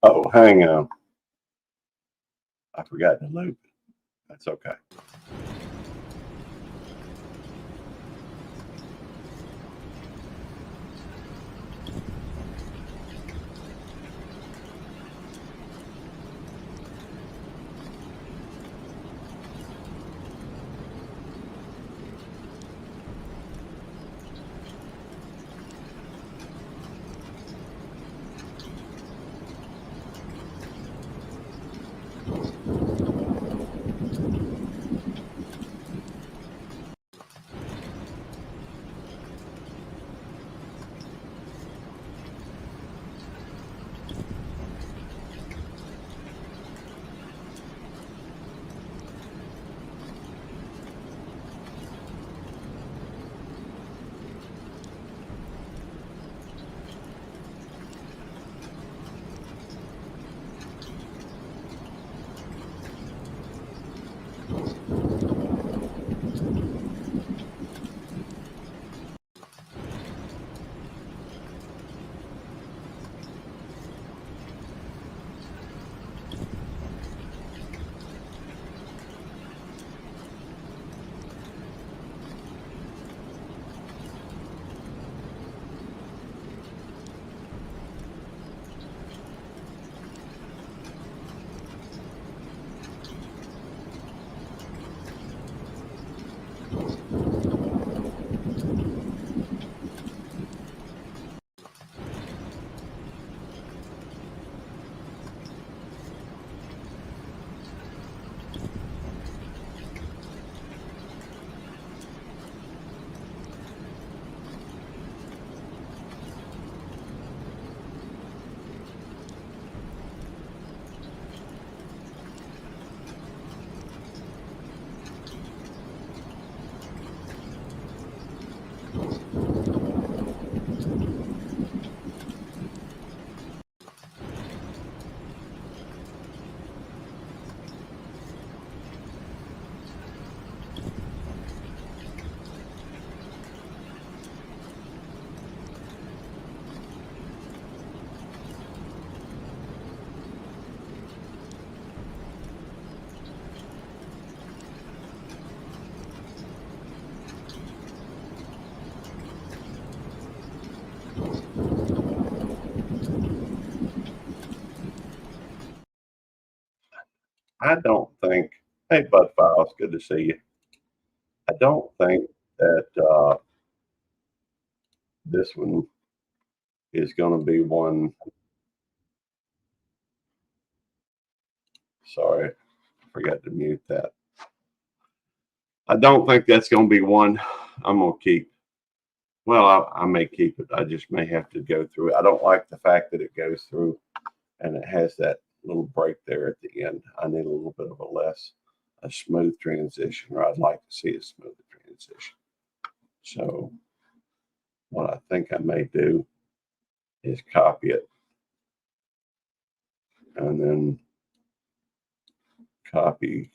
Oh, hang on. I forgot to loop. That's okay. I don't think. Hey, Bud Files, good to see you. I don't think that this one is going to be one. Sorry, I forgot to mute that. I don't think that's going to be one I'm going to keep. Well, I may keep it. I just may have to go through it. I don't like the fact that it goes through and it has that little break there at the end. I need a little bit of a smooth transition, or I'd like to see a smoother transition. So what I think I may do is copy it and then copy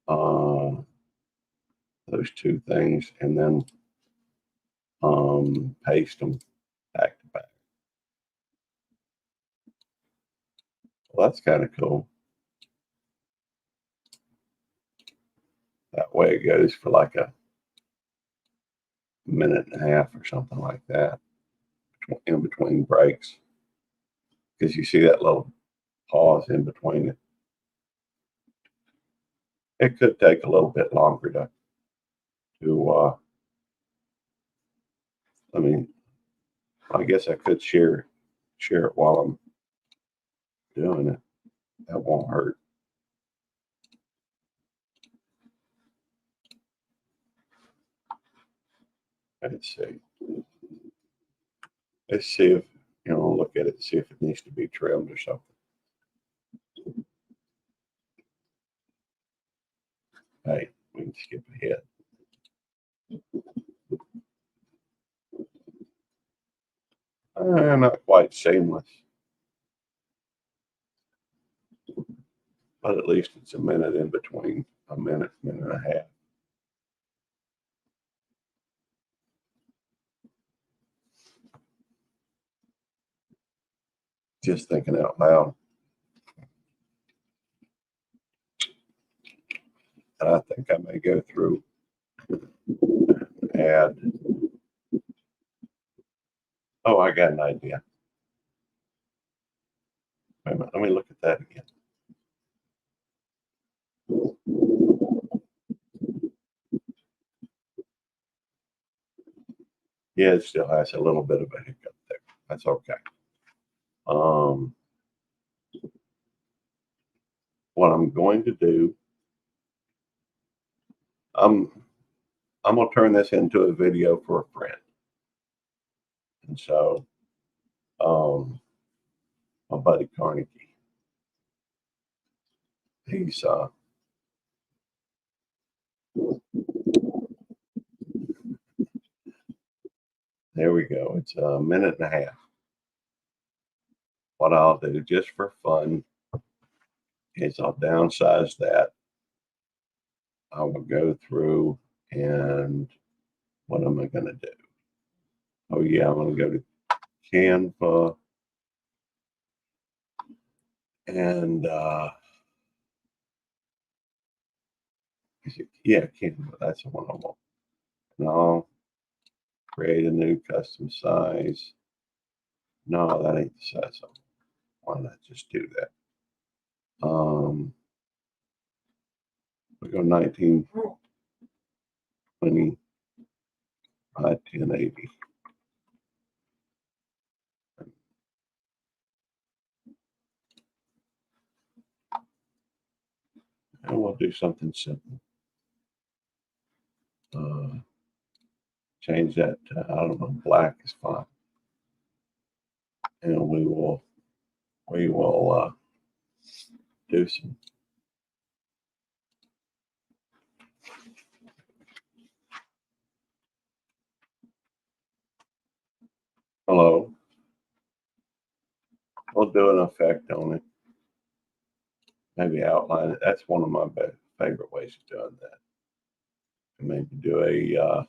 uh, those two things and then paste them back to back. Well, that's kind of cool. That way it goes for like a minute and a half or something like that in between breaks. Because you see that little pause in between it. It could take a little bit longer to I mean, I guess I could share it while I'm doing it. That won't hurt. Let's see. Let's see if look at it, see if it needs to be trimmed or something. Hey, we can skip ahead. Not quite seamless, but at least it's a minute in between, a minute and a half. Just thinking out loud. And I think I may go through and add. Oh, I got an idea. Wait a minute, let me look at that again. Yeah, it still has a little bit of a hiccup there. That's okay. What I'm going to do, I'm gonna turn this into a video for a friend. And so, my buddy Carnegie, he's there we go. It's a minute and a half. What I'll do just for fun is I'll downsize that. I will go through and what am I going to do? Oh yeah, I'm going to go to Canva and yeah, Canva. That's the one I want. And I'll create a new custom size. No, that ain't the size. Why not just do that? We go 1920 by 1080. And we'll do something simple. Change that to, I don't know, black is fine. And we will do some. Hello. We'll do an effect on it. Maybe outline it. That's one of my favorite ways of doing that. And maybe do a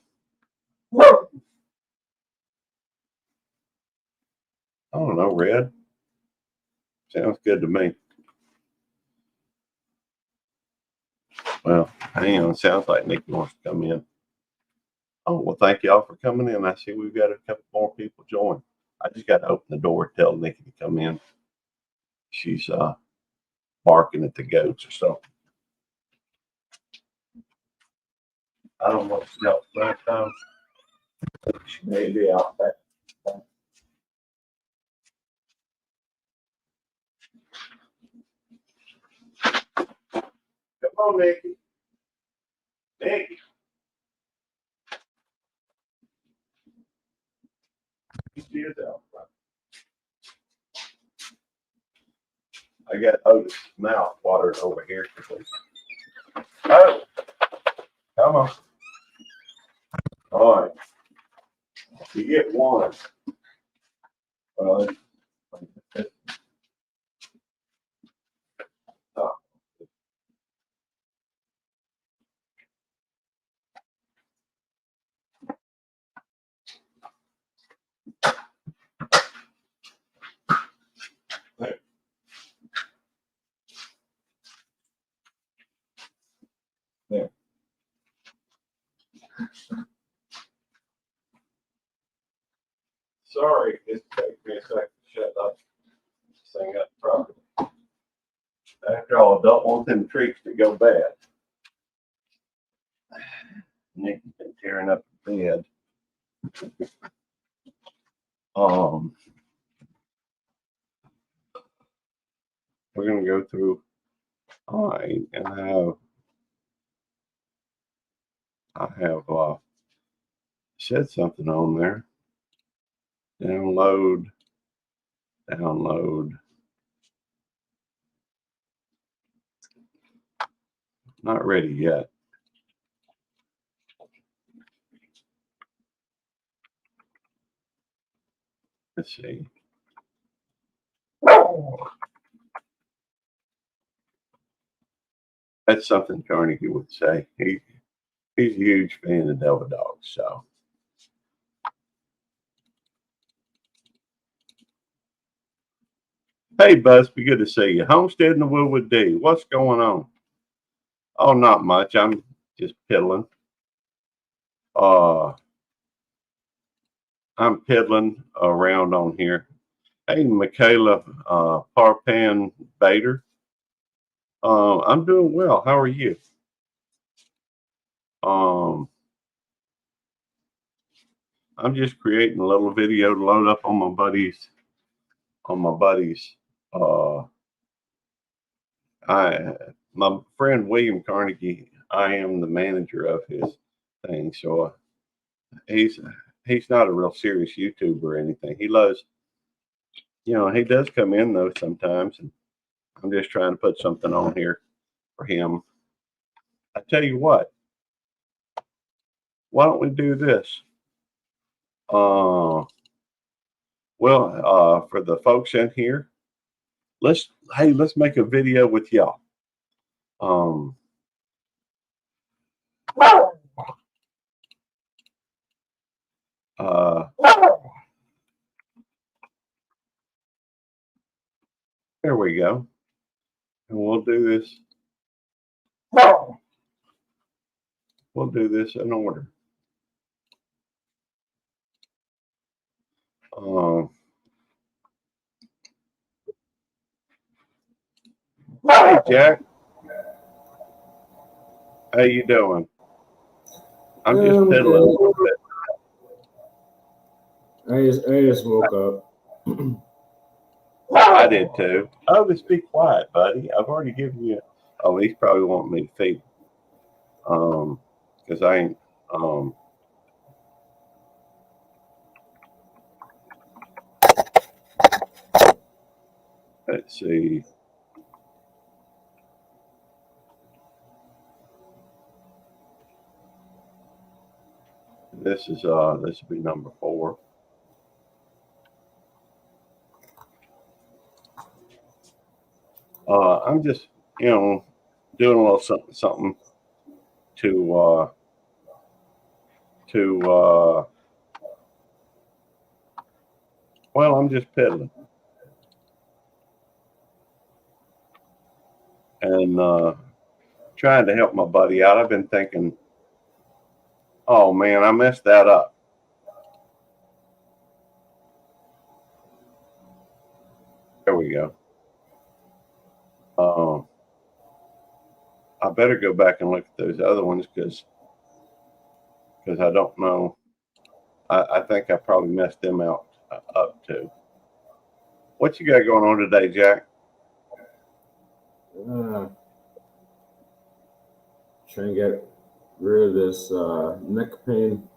I don't know, red. Sounds good to me. Well, hang on. Sounds like Nikki wants to come in. Oh, well, thank y'all for coming in. I see we've got a couple more people join. I just got to open the door, tell Nikki to come in. She's barking at the goats or something. I don't know if she's outside. She may be out back. Come on, Nikki. Nikki. She is out. I got Otis' mouth watering over here. Oh, come on. All right. You get one. Well, oh. There. There. Sorry, it takes me a second to shut up. Thing up properly. After all, I don't want them treats to go bad. Nikki's been tearing up the bed. We're gonna go through. I have said something on there. Download. Not ready yet. Let's see. That's something Carnegie would say. He's a huge fan of Devil Dogs, so. Hey, Busby, good to see you. Homestead in the Woodwood D. What's going on? Oh, not much. I'm just piddling. I'm piddling around on here. Hey, Michaela Parpan Bader. I'm doing well. How are you? I'm just creating a little video to load up on my buddies. My friend William Carnegie. I am the manager of his thing, so he's not a real serious YouTuber or anything. He loves, he does come in though sometimes, and I'm just trying to put something on here for him. I tell you what, why don't we do this? For the folks in here, let's make a video with y'all. There we go. And we'll do this. We'll do this in order. Hey, Jack. How you doing? I'm just piddling a little bit. I just woke up. I did too. Oh, just be quiet, buddy. I've already given you. Oh, he's probably wanting me to feed. Because I ain't. Let's see. This will be number 4. I'm just, doing a little something to well, I'm just piddling. And trying to help my buddy out. I've been thinking, oh man, I messed that up. There we go. I better go back and look at those other ones because I don't know. I think I probably messed them out up too. What you got going on today, Jack? Trying to get rid of this neck pain,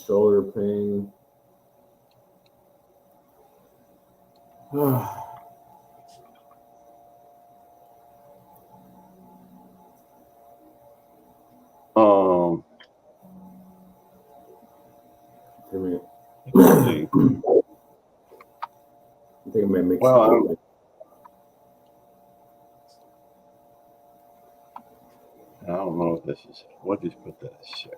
shoulder pain. I think I might make some. I don't know if this is. We'll just put that at 6.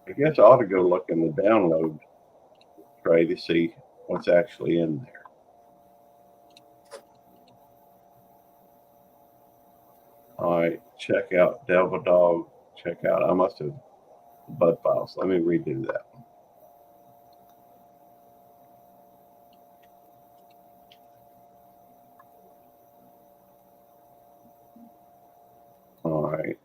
I guess I ought to go look in the download tray to see what's actually in there. All right, check out Devil Dog. Check out. I must have Bud Files. Let me redo that one. All right.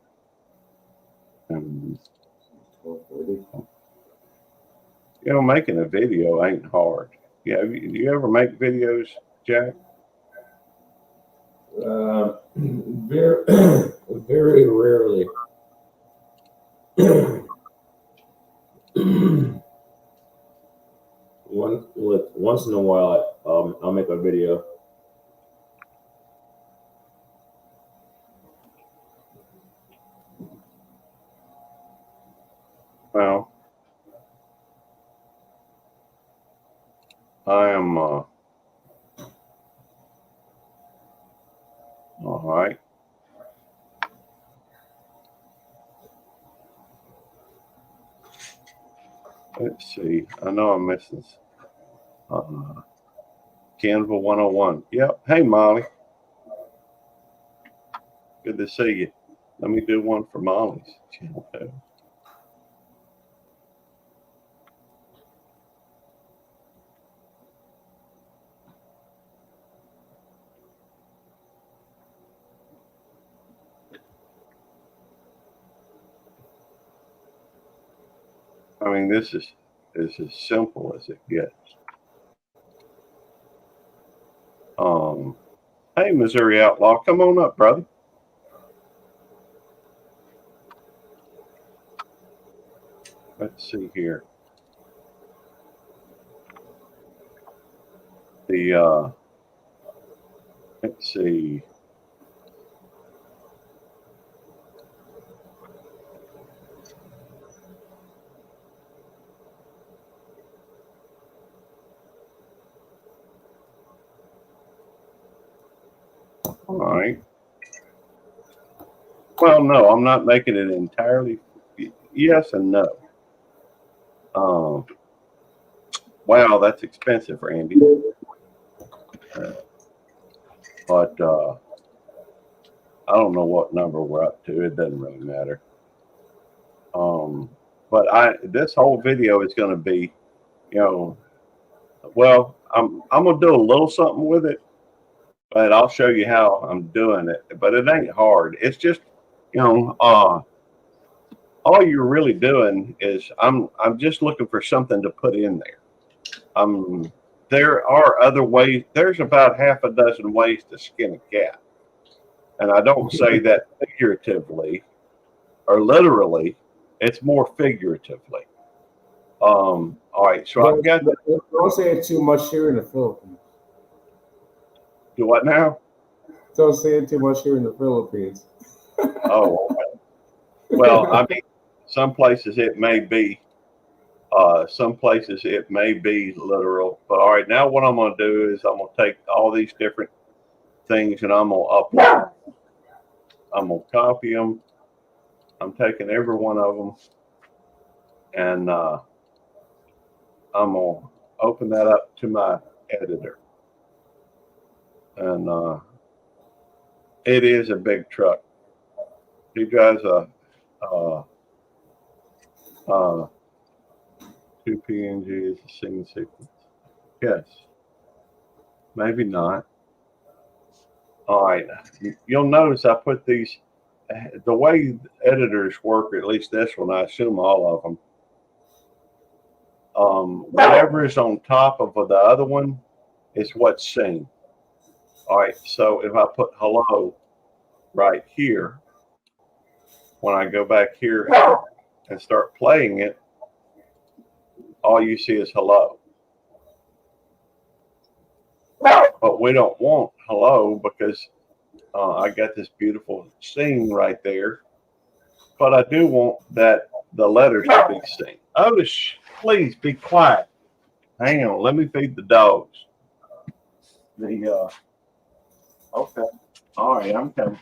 Making a video ain't hard. Yeah, do you ever make videos, Jack? Very, very rarely. Once in a while, I'll make a video. Well, I am. All right. Let's see. I know I'm missing. Canva 101. Yep. Hey, Molly. Good to see you. Let me do one for Molly's channel too. I mean, this is as simple as it gets. Hey, Missouri Outlaw, come on up, brother. Let's see here. Let's see. All right. Well, no, I'm not making it entirely. Yes and no. Wow, that's expensive, Randy. But I don't know what number we're up to. It doesn't really matter. But this whole video is going to be, well, I'm going to do a little something with it, but I'll show you how I'm doing it. But it ain't hard. It's just, all you're really doing is I'm just looking for something to put in there. There are other ways. There's about half a dozen ways to skin a cat. And I don't say that figuratively or literally. It's more figuratively. All right. So I've got. Don't say it too much here in the Philippines. Do what now? Don't say it too much here in the Philippines. Oh, okay. Well, I mean, some places it may be. Some places it may be literal. But all right, now what I'm going to do is I'm going to take all these different things and I'm going to upload. I'm going to copy them. I'm taking every one of them and I'm going to open that up to my editor. And it is a big truck. He drives a 2 PNG is a scene sequence. Yes. Maybe not. All right. You'll notice I put these, the way editors work, or at least this one, I assume all of them. Whatever is on top of the other one is what's seen. All right. So if I put hello right here, when I go back here and start playing it, all you see is hello. But we don't want hello because I got this beautiful scene right there. But I do want the letters to be seen. Otis, please be quiet. Hang on, let me feed the dogs. Okay. All right, I'm coming.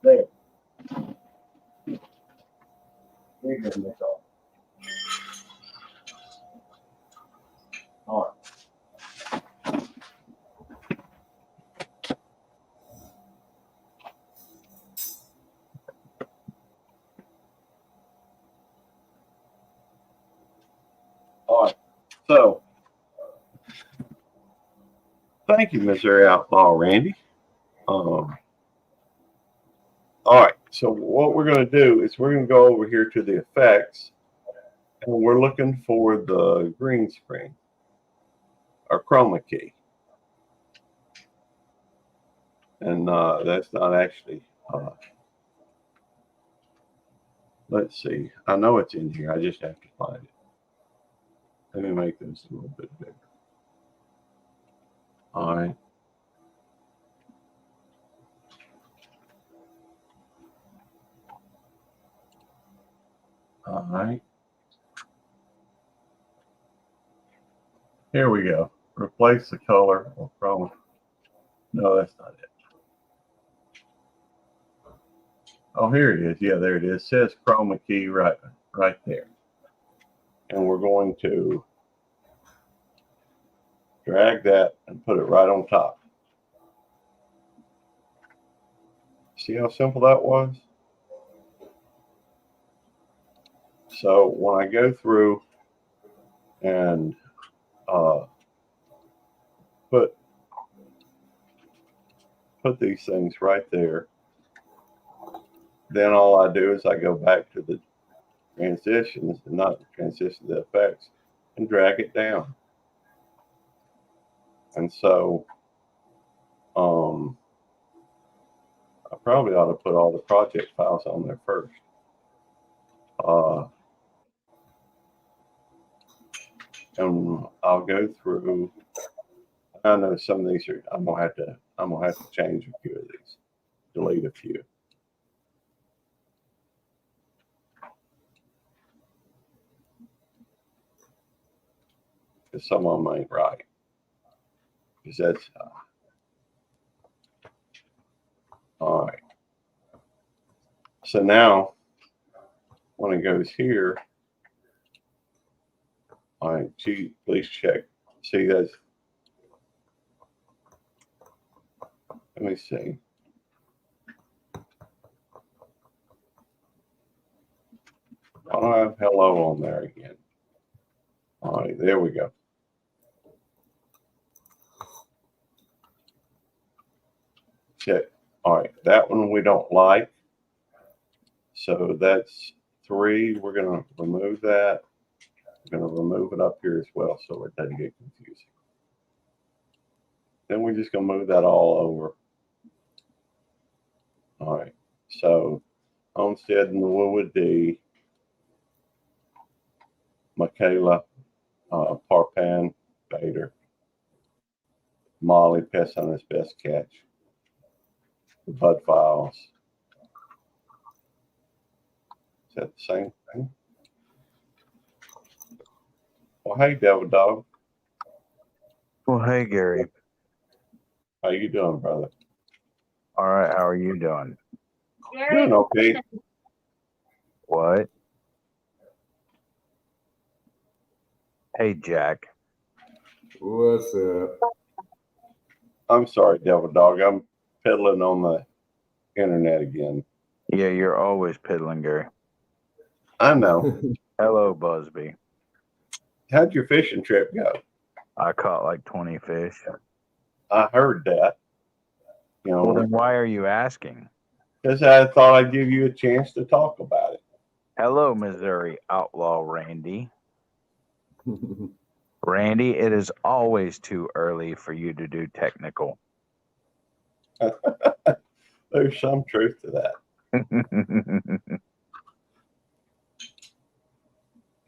There. All right. All right. So, thank you, Missouri Outlaw Randy. All right. So what we're going to do is we're going to go over here to the effects, and we're looking for the green screen or chroma key. And that's not actually. Let's see. I know it's in here. I just have to find it. Let me make this a little bit bigger. All right. All right. Here we go. Replace the color or chroma. No, that's not it. Oh, here it is. Yeah, there it is. It says chroma key right there. And we're going to drag that and put it right on top. See how simple that was? So when I go through and put these things right there, then all I do is I go back to the transitions, not the transition, the effects, and drag it down. And so I probably ought to put all the project files on there first. And I'll go through. I know some of these are. I'm gonna have to change a few of these, delete a few. Because some of them ain't right. Because that's all right. So now, when it goes here, all right, please check. See, that's. Let me see. I don't have hello on there again. All right, there we go. Check. All right, that one we don't like. So that's 3. We're going to remove that. We're going to remove it up here as well so it doesn't get confusing. Then we're just going to move that all over. All right. So Homestead in the Wood D, Michaela, Parpan, Bader, Molly, Pest Hunter's Best Catch, the Bud Files. Is that the same thing? Well, hey, Devil Dog. Well, hey, Gary. How you doing, brother? All right, how are you doing? Doing okay. What? Hey, Jack. What's up? I'm sorry, Devil Dog. I'm peddling on the internet again. Yeah, you're always piddling, Gary. I know. Hello, Busby. How'd your fishing trip go? I caught like 20 fish. I heard that. You Well, know, then why are you asking? because I thought I'd give you a chance to talk about it. Hello, Missouri outlaw Randy. Randy, it is always too early for you to do technical. There's some truth to that.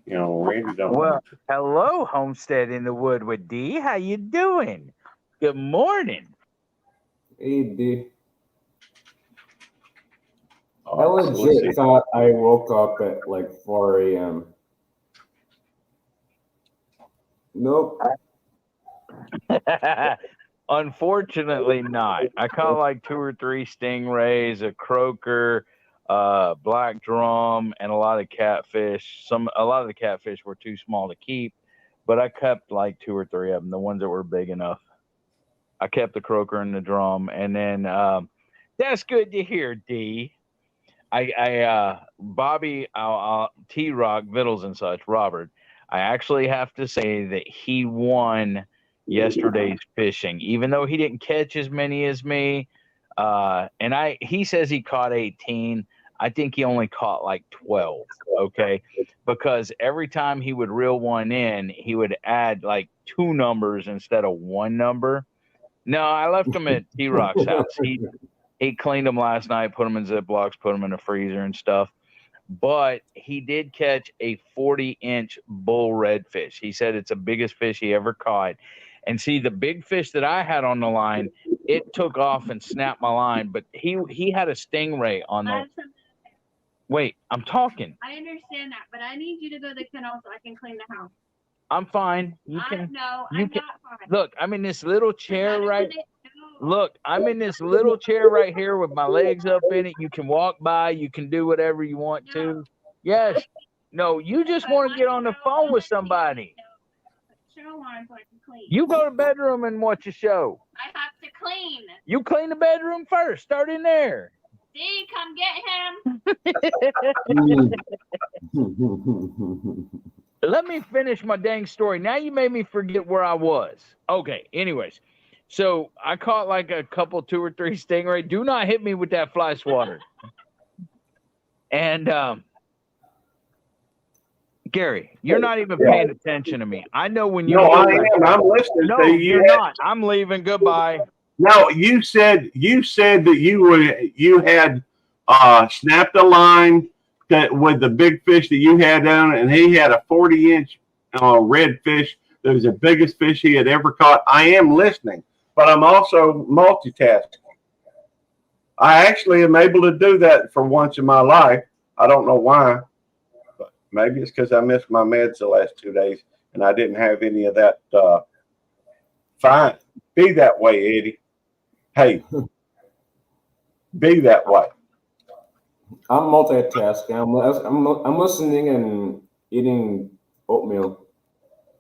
You know, Randy don't. Well, hello, Homestead in the Wood with D. How you doing? Good morning. Hey, D. I So let's see. legit thought I woke up at like 4 a.m. Nope. Unfortunately not. I caught like 2 or 3 stingrays, a croaker, black drum, and a lot of catfish. A lot of the catfish were too small to keep, but I kept like 2 or 3 of them, the ones that were big enough. I kept the croaker and the drum, and then that's good to hear, D. Bobby, T-Rock, Vittles and such, Robert, I actually have to say that he won yesterday's fishing, even though he didn't catch as many as me. And he says he caught 18. I think he only caught like 12. Okay. Because every time he would reel one in, he would add like 2 numbers instead of 1 number. No, I left him at T-Rock's house. He cleaned them last night, put them in Ziplocs, put them in the freezer and stuff. But he did catch a 40-inch bull redfish. He said it's the biggest fish he ever caught. And see, the big fish that I had on the line, it took off and snapped my line. But he had a stingray on the. Wait, I'm talking. I understand that, but I need you to go to the kennel so I can clean the house. I'm fine. You can. No, You I'm can not fine. look. I'm in this little chair right. No, Look, I'm in this little chair right here with my legs up in it. You can walk by. You can do whatever you want to. Yes. No, you just want to get on the phone with somebody. Show on so I can clean. You go to the bedroom and watch a show. I have to clean. You clean the bedroom first. Start in there. D, come get him. Let me finish my dang story. Now you made me forget where I was. Okay, anyways. So I caught like a couple, 2 or 3 stingray. Do not hit me with that fly swatter. And Gary, you're not even paying attention to me. I know when you. No, I am. I'm listening No, to you. you're not. I'm leaving. Goodbye. No, you said that you had snapped a line with the big fish that you had down, and he had a 40-inch red fish that was the biggest fish he had ever caught. I am listening, but I'm also multitasking. I actually am able to do that for once in my life. I don't know why, but maybe it's because I missed my meds the last 2 days and I didn't have any of that. Fine, be that way, Eddie. Hey, be that way. I'm multitasking. I'm listening and eating oatmeal.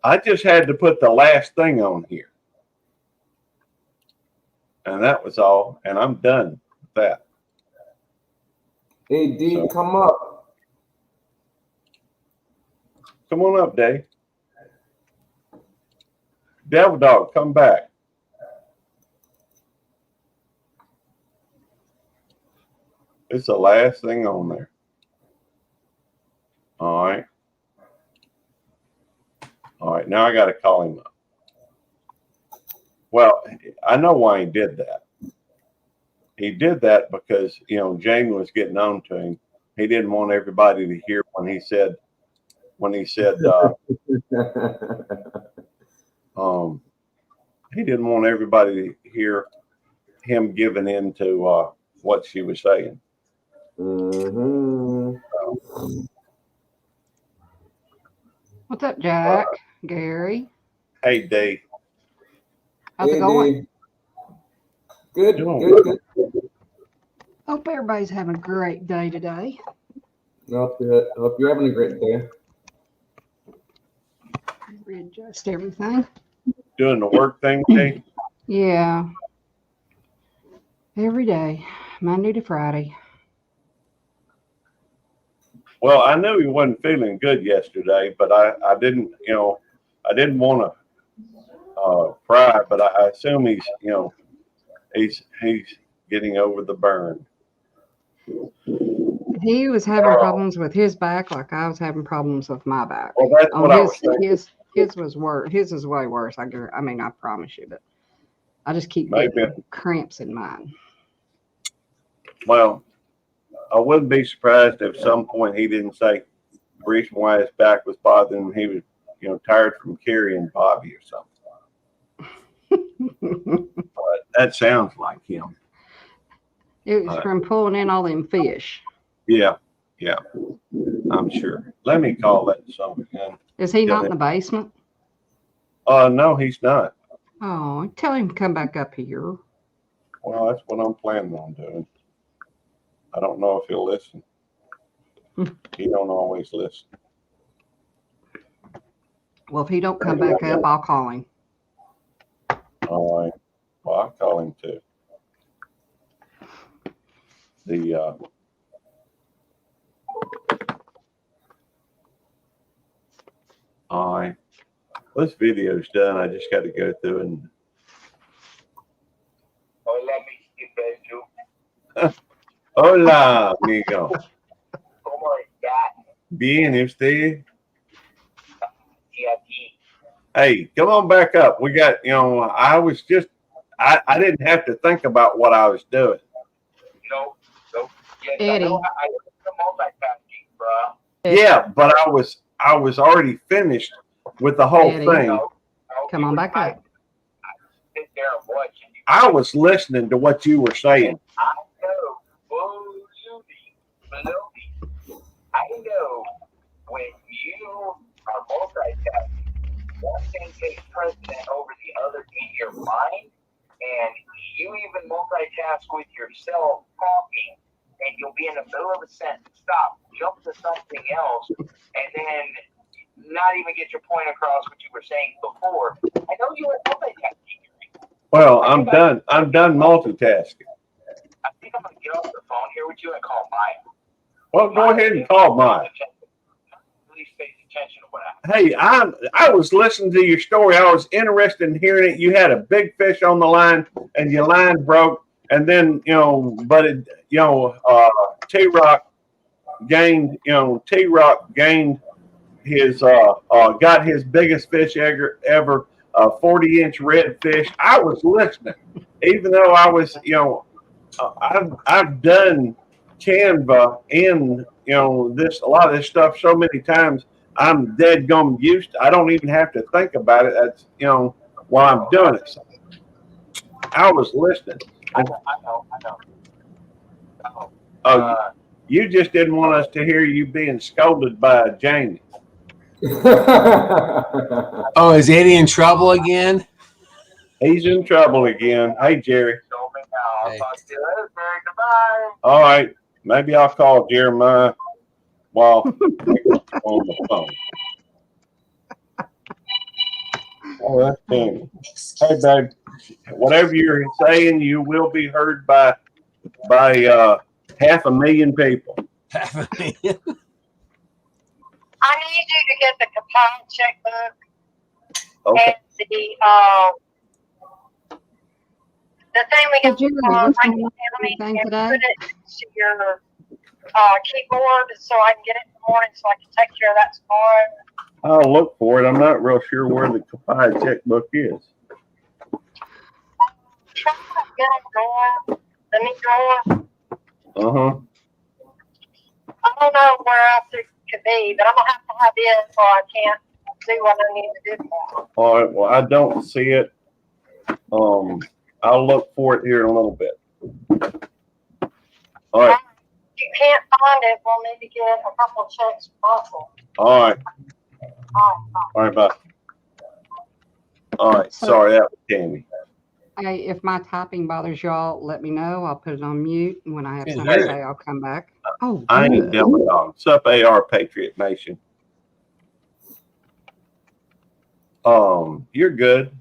I just had to put the last thing on here. And that was all. And I'm done with that. Hey, D, So- come up. Come on up, Dave. Devil Dog, come back. It's the last thing on there. All right. All right, now I got to call him up. Well, I know why he did that. He did that because, Jamie was getting on to him. He didn't want everybody to hear when he said, he didn't want everybody to hear him giving in to what she was saying. Mm-hmm. What's up, Jack? Gary? Hey, Dave. How's it going? Good, Doing good. Hope everybody's having a great day today. Hope you're having a great day. Readjust everything. Doing the work thing, Dave? Yeah. Every day, Monday to Friday. Well, I knew he wasn't feeling good yesterday, but I didn't, I didn't want to pry, but I assume he's getting over the burn. He was having problems with his back like I was having problems with my back. Well, that's what I was thinking. His was worse. His is way worse. I promise you, but I just keep getting cramps in mine. Well, I wouldn't be surprised if at some point he didn't say the reason why his back was bothering him. He was, tired from carrying Bobby or something. But that sounds like him. It was from pulling in all them fish. Yeah, I'm sure. Let me call that son again. Is he not in the basement? No, he's not. Oh, tell him to come back up here. Well, that's what I'm planning on doing. I don't know if he'll listen. He don't always listen. Well, if he don't come back up, I'll call him. All right. Well, I'll call him too. All right. This video's done. I just got to go through and. Hola, amigo. ¿Cómo está? Bien, ¿y usted? Sí, aquí. Hey, come on back up. We got, I was just, I didn't have to think about what I was doing. No. Yes, Eddie. I know the multitasking, bro. Yeah, but I was already finished with the whole Eddie. thing. No, Come on back up. Sit there and watch. And you, I was listening to what you were saying. I know. Believe me. I know when you are multitasking, one thing takes precedent over the other in your mind, and you even multitask with yourself talking, and you'll be in the middle of a sentence, stop, jump to something else, and then not even get your point across what you were saying before. I know you were multitasking. Well, I'm done. I'm done multitasking. I think I'm gonna get off the phone here with you and call Maya. Well, go ahead and call Maya. Please pay attention to what I. Hey, I was listening to your story. I was interested in hearing it. You had a big fish on the line, and your line broke, and then but it, T-Rock gained. T-Rock gained his got his biggest fish ever, 40-inch redfish. I was listening, even though I was I've done Canva and a lot of this stuff so many times. I'm dead gum used. I don't even have to think about it. That's while I'm doing it. So I was listening. I know. Oh, you just didn't want us to hear you being scolded by Jamie. Oh, is Eddie in trouble again? He's in trouble again. Hey, Jerry. I'll Hey. talk to you later. Goodbye. All right. Maybe I'll call Jeremiah while on the phone. Oh, that's Tammy. Hey, babe. Whatever you're saying, you will be heard by 500,000 people. I need you to get the Capone checkbook Okay. and the thing we Hey, can Jerry, I what's can going on and anything put today? it to your keyboard so I can get it in the morning so I can take care of that tomorrow. I'll look for it. I'm not real sure where the Kapaya checkbook is. Try to get them going. The new drawer. Uh-huh. I don't know where else it could be, but I'm gonna have to have it or I can't do what I need to do tomorrow. All right. Well, I don't see it. I'll look for it here in a little bit. All right. If you can't find it, we'll need to get a couple of checks also. All right. All right. Bye. All right. Sorry, that was Tammy. Hey, if my typing bothers y'all, let me know. I'll put it on mute. When I have Can't something to hear it. say, I'll come back. Oh, I ain't good. Devil Dog. What's up, AR Patriot Nation? You're good.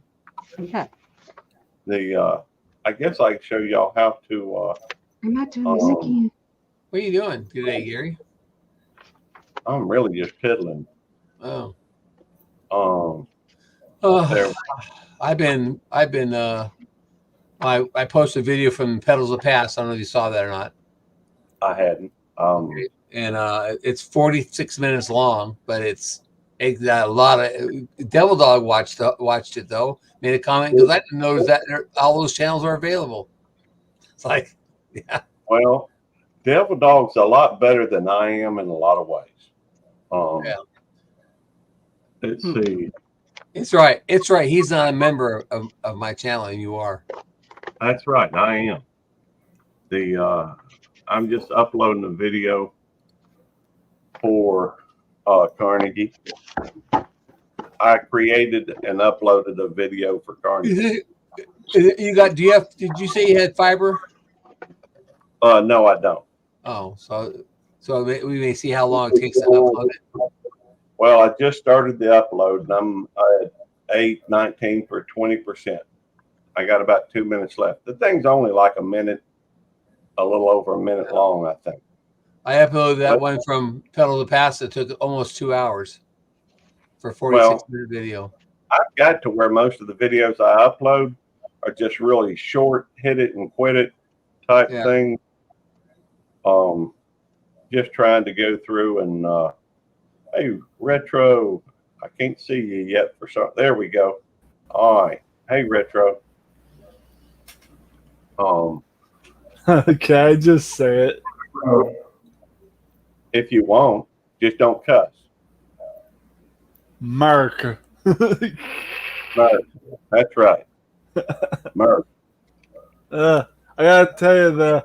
Okay. I guess I can show y'all how to. I'm not doing this again. What are you doing today, Gary? I'm really just piddling. Oh, There. I've been. I posted a video from Pedals of Past. I don't know if you saw that or not. I hadn't. And it's 46 minutes long, but it got a lot of. Devil Dog watched it though. Made a comment because I didn't notice that all those channels are available. It's like, yeah. Well, Devil Dog's a lot better than I am in a lot of ways. Yeah. Let's see. It's right. It's right. He's not a member of my channel, and you are. That's right. I am. I'm just uploading a video for Carnegie. I created and uploaded a video for Carnegie. Did you say you had fiber? No, I don't. Oh, so we may see how long it takes to upload it. Well, I just started the upload and I'm at 8:19 for 20%. I got about 2 minutes left. The thing's only like a little over a minute long, I think. I uploaded that one from Pedal to Pass. It took almost 2 hours for a 46-minute video. I've got to where most of the videos I upload are just really short, hit it and quit it type thing. Just trying to go through and hey, Retro, I can't see you yet for some. There we go. All right. Hey, Retro. Okay, I just say it. If you want, just don't cuss. Merc. Merc. That's right. Merc. I gotta tell you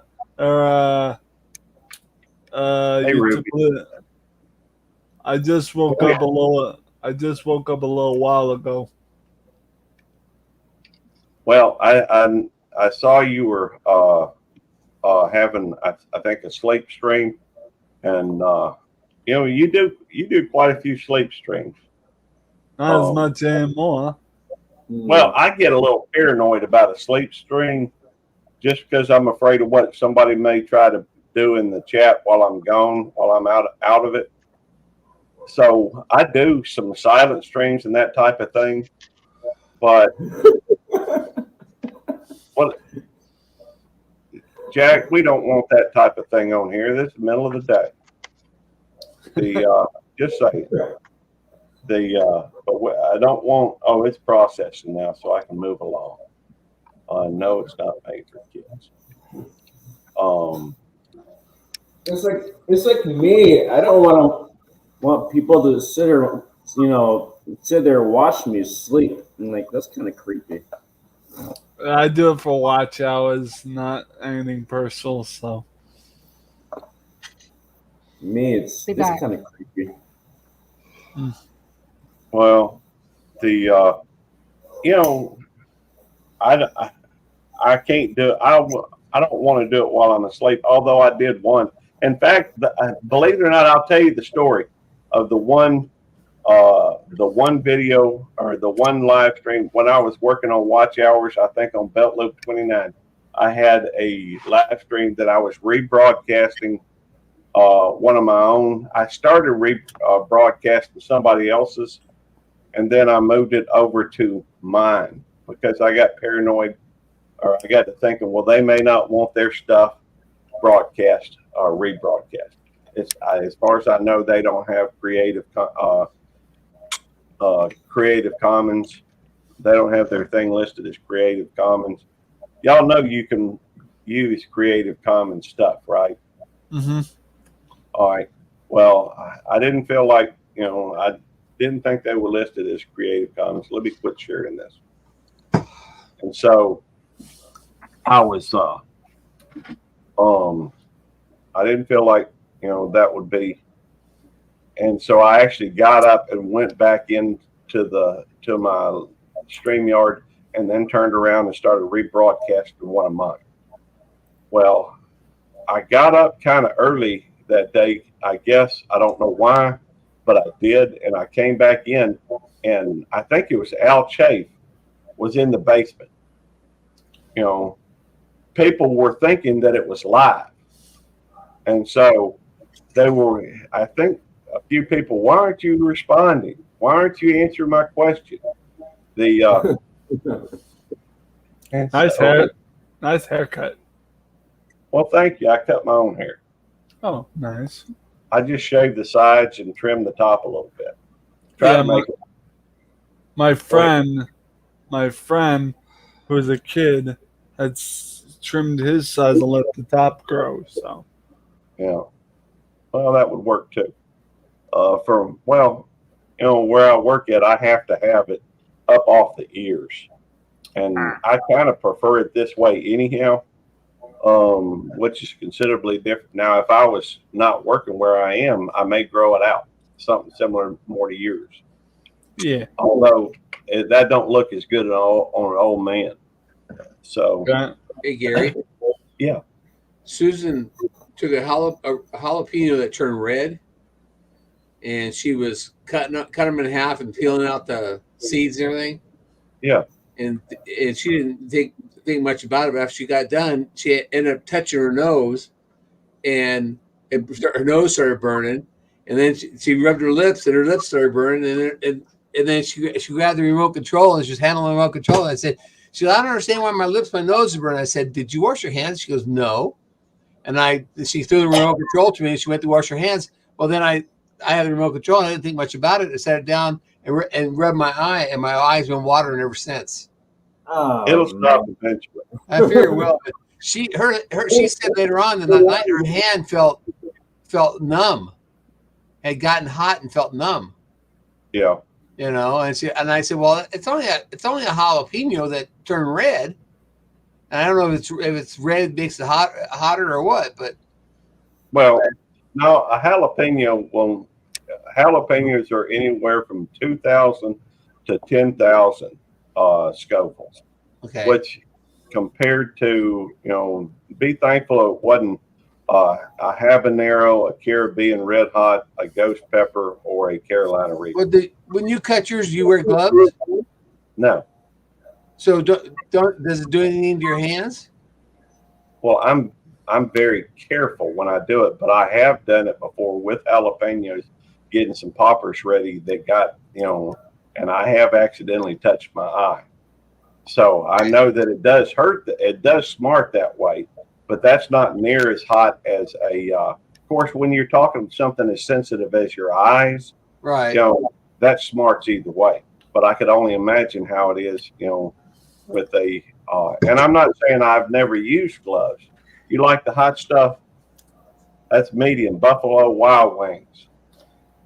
Hey, Ruby. I just woke up a little while ago. Well, I saw you were having I think a sleep stream, and you know you do quite a few sleep streams. Not as much anymore. Well, I get a little paranoid about a sleep stream just because I'm afraid of what somebody may try to do in the chat while I'm gone, while I'm out of it. So I do some silent streams and that type of thing. But what, Jack, we don't want that type of thing on here. This is the middle of the day. Just saying. But I don't want. Oh, it's processing now, so I can move along. No, it's not made for kids. It's like me. I don't want people to sit there, and watch me sleep. And like that's kind of creepy. I do it for watch hours, not anything personal. So Me, it's kind of creepy. Well, I can't do it. I don't want to do it while I'm asleep. Although I did one. In fact, believe it or not, I'll tell you the story of the one video or the one live stream when I was working on watch hours. I think on Belt Loop 29, I had a live stream that I was rebroadcasting. One of my own. I started broadcasting somebody else's, and then I moved it over to mine because I got paranoid, or I got to thinking, well, they may not want their stuff broadcast or rebroadcast. It's as far as I know, they don't have Creative Commons. They don't have their thing listed as Creative Commons. Y'all know you can use Creative Commons stuff, right? Mm-hmm. All right. Well, I didn't feel like, I didn't think they were listed as Creative Commons. Let me quit sharing this. And so I was, I didn't feel like, that would be. And so I actually got up and went back into to my StreamYard and then turned around and started rebroadcasting one of mine. Well, I got up kind of early that day, I guess. I don't know why, but I did. And I came back in, and I think it was Al Chafe was in the basement. People were thinking that it was live. And so I think a few people, why aren't you responding? Why aren't you answering my question? Nice haircut. Well, thank you. I cut my own hair. Oh, nice. I just shaved the sides and trimmed the top a little bit. My friend who was a kid had trimmed his sides and let the top grow. So yeah, well, that would work too. Where I work at, I have to have it up off the ears, and I kind of prefer it this way anyhow. Which is considerably different. Now, if I was not working where I am, I may grow it out, something similar more to yours. yeah. Although that don't look as good on an old man. So, Hey, Gary. Yeah. Susan took a jalapeno that turned red, and she was cut them in half and peeling out the seeds and everything. Yeah. And she didn't think much about it, but after she got done, she ended up touching her nose, and her nose started burning. And then she rubbed her lips, and her lips started burning. And then she grabbed the remote control, and she was handling the remote control. And I said, I don't understand why my nose is burning. I said, did you wash your hands? She goes, no. And she threw the remote control to me, and she went to wash her hands. Well, then I had the remote control, and I didn't think much about it. I set it down and rubbed my eye, and my eye's been watering ever since. Oh, it'll stop eventually. I figured, well, she said later on that night her hand felt numb, had gotten hot and felt numb. Yeah. And I said, well, it's only a jalapeno that turned red, and I don't know if it's red makes it hotter or what, but well, no, a jalapeno. Well, jalapenos are anywhere from 2,000 to 10,000 Scovilles. Okay. which compared to, be thankful it wasn't a habanero, a Caribbean red hot, a ghost pepper, or a Carolina Reaper. Well, when you cut yours, do you wear gloves? No. So don't does it do anything to your hands? Well, I'm very careful when I do it, but I have done it before with jalapenos, getting some poppers ready that got, and I have accidentally touched my eye. So I know that it does hurt. It does smart that way, but that's not near as hot as of course, when you're talking something as sensitive as your eyes, Right. That smarts either way. But I could only imagine how it is, with and I'm not saying I've never used gloves. You like the hot stuff? That's medium. Buffalo Wild Wings.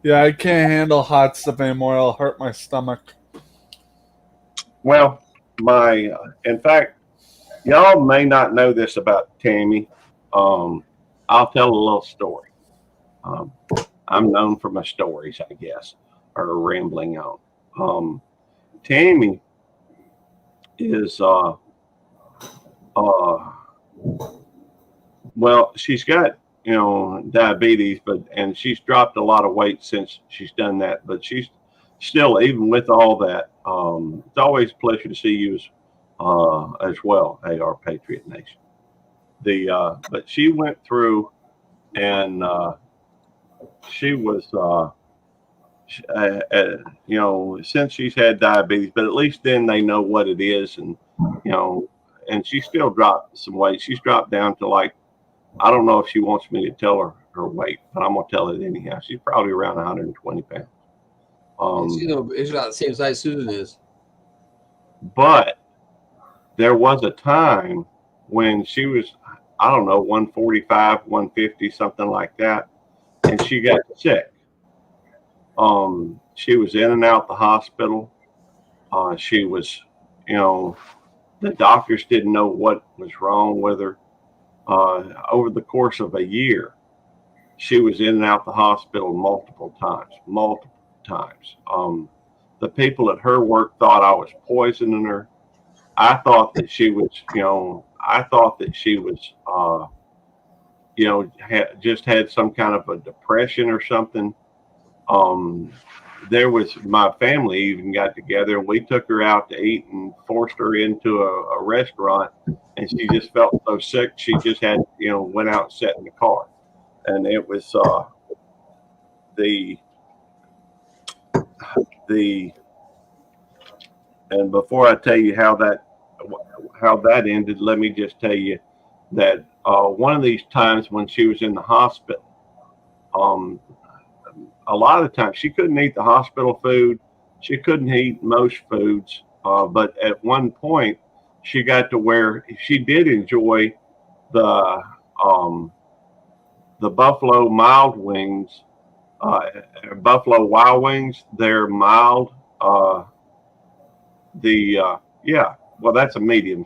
Yeah, I can't handle hot stuff anymore. It'll hurt my stomach. Well, in fact, y'all may not know this about Tammy. I'll tell a little story. I'm known for my stories, I guess, or rambling on. Tammy is well, she's got diabetes, and she's dropped a lot of weight since she's done that. But she's still, even with all that, it's always a pleasure to see you as well, AR Patriot Nation. But she went through, and she was since she's had diabetes, but at least then they know what it is, and and she still dropped some weight. She's dropped down to, like, I don't know if she wants me to tell her weight, but I'm gonna tell it anyhow. She's probably around 120 pounds. It's about the same size Susan is. But there was a time when she was, I don't know, 145, 150, something like that, and she got sick. She was in and out the hospital. She was, the doctors didn't know what was wrong with her. Over the course of a year, she was in and out the hospital multiple times. The people at her work thought I was poisoning her. I thought that she was, just had some kind of a depression or something. My family even got together, and we took her out to eat and forced her into a restaurant, and she just felt so sick. She just had, went out and sat in the car, and it was, and before I tell you how that ended, let me just tell you that, one of these times when she was in the hospital, a lot of the time she couldn't eat the hospital food. She couldn't eat most foods. But at one point she got to where she did enjoy the Buffalo mild wings, Buffalo Wild Wings. They're mild. Well, that's a medium.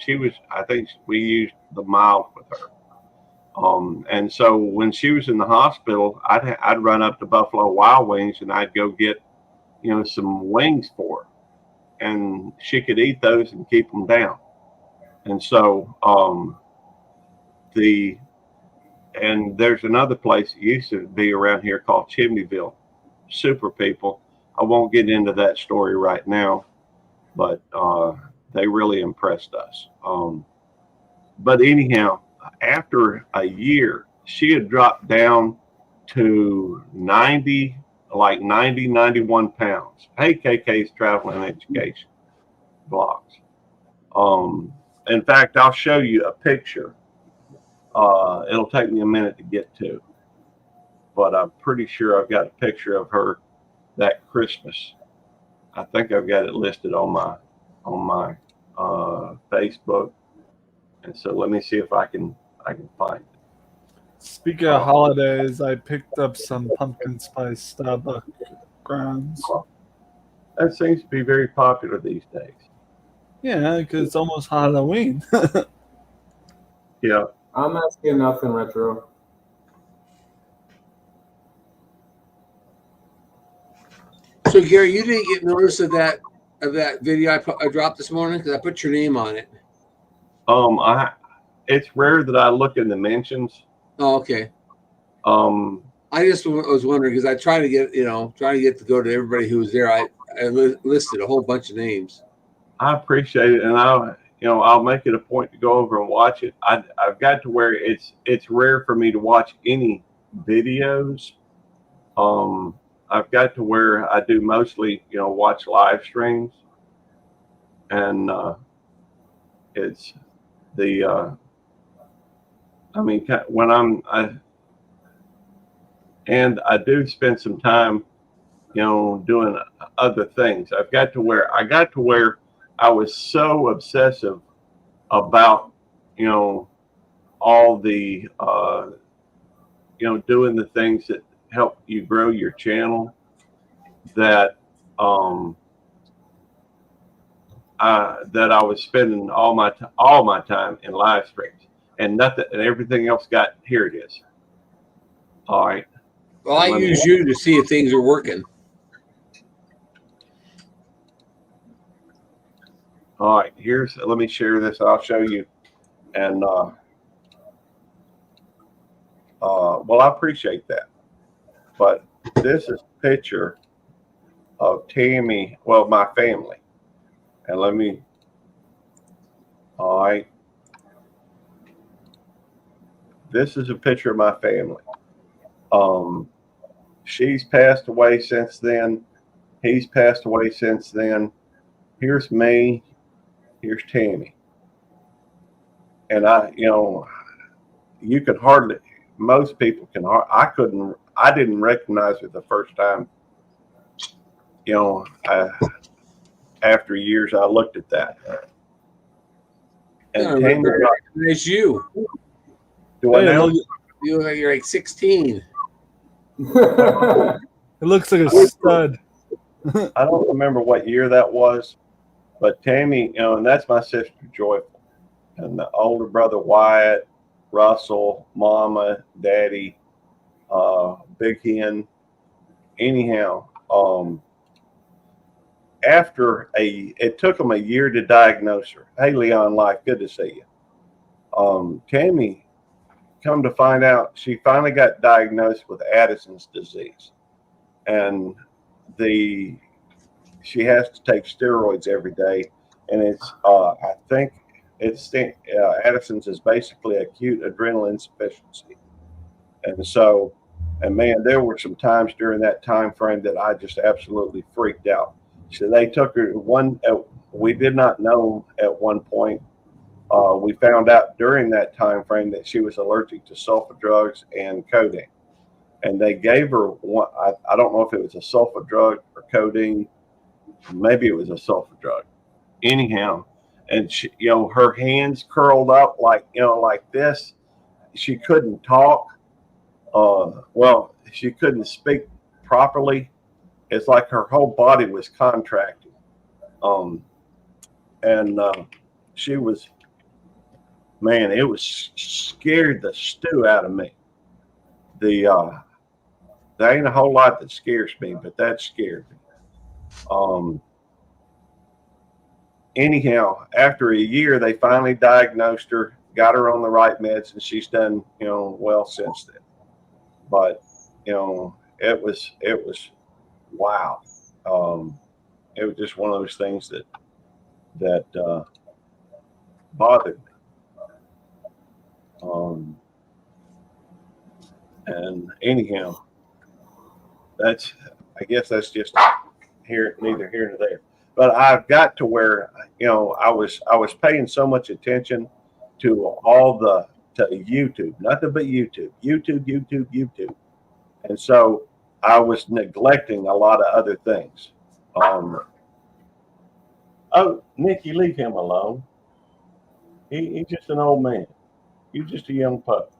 I think we used the mild with her. And so when she was in the hospital, I'd run up to Buffalo Wild Wings and I'd go get, some wings for her, and she could eat those and keep them down. And so, and there's another place that used to be around here called Chimneyville. Super people. I won't get into that story right now, but, they really impressed us. But anyhow, after a year, she had dropped down to 91 pounds. Hey, KK's Traveling Education blogs. In fact, I'll show you a picture. It'll take me a minute to get to, but I'm pretty sure I've got a picture of her that Christmas. I think I've got it listed on my Facebook, and so let me see if I can find it. Speaking of holidays, I picked up some pumpkin spice Starbucks grounds. That seems to be very popular these days. Yeah, because it's almost Halloween. Yeah. I'm asking nothing retro. So Gary, you didn't get notice of that of that video I dropped this morning? Because I put your name on it. It's rare that I look in the mentions. Oh, okay. I just was wondering because I try to get to go to everybody who was there. I listed a whole bunch of names. I appreciate it, and I'll make it a point to go over and watch it. I've got to where it's rare for me to watch any videos. I've got to where I do mostly watch live streams, and it's the when I do spend some time doing other things. I got to where I was so obsessive about all the doing the things that help you grow your channel that that I was spending all my time in live streams, and everything else here it is. All right. Well, I use you to see if things are working. All right, let me share this. I'll show you. And well, I appreciate that. But this is a picture of Tammy, well, my family. And all right. This is a picture of my family. She's passed away since then. He's passed away since then. Here's me. Here's Tammy. And you could hardly, most people can, I didn't recognize it the first time. After years, I looked at that. And Tammy, it's you. Do I know? You look like you're like 16. It looks like a stud. I don't remember what year that was, but Tammy, and that's my sister Joyful, and the older brother Wyatt, Russell, Mama, Daddy, Big Hen. Anyhow, it took them a year to diagnose her. Hey, Leon Life, good to see you. Tammy, come to find out, she finally got diagnosed with Addison's disease, and she has to take steroids every day, and it's I think it's Addison's is basically acute adrenal insufficiency, and so, and man, there were some times during that time frame that I just absolutely freaked out. So they took her we did not know at one point. We found out during that time frame that she was allergic to sulfa drugs and codeine, and they gave her one. I don't know if it was a sulfa drug or codeine. Maybe it was a sulfa drug. Anyhow, and she, her hands curled up like this. She couldn't talk. Well, she couldn't speak properly. It's like her whole body was contracting. And she was, man, it was scared the stew out of me. There ain't a whole lot that scares me, but that scared me. Anyhow, after a year, they finally diagnosed her, got her on the right meds, and she's done, well since then. But, it was wow. It was just one of those things that bothered me. And anyhow, I guess that's just neither here nor there. But I've got to where I was paying so much attention to to YouTube, nothing but YouTube, and so I was neglecting a lot of other things. Oh, Nikki, leave him alone. He's just an old man. You're just a young pup.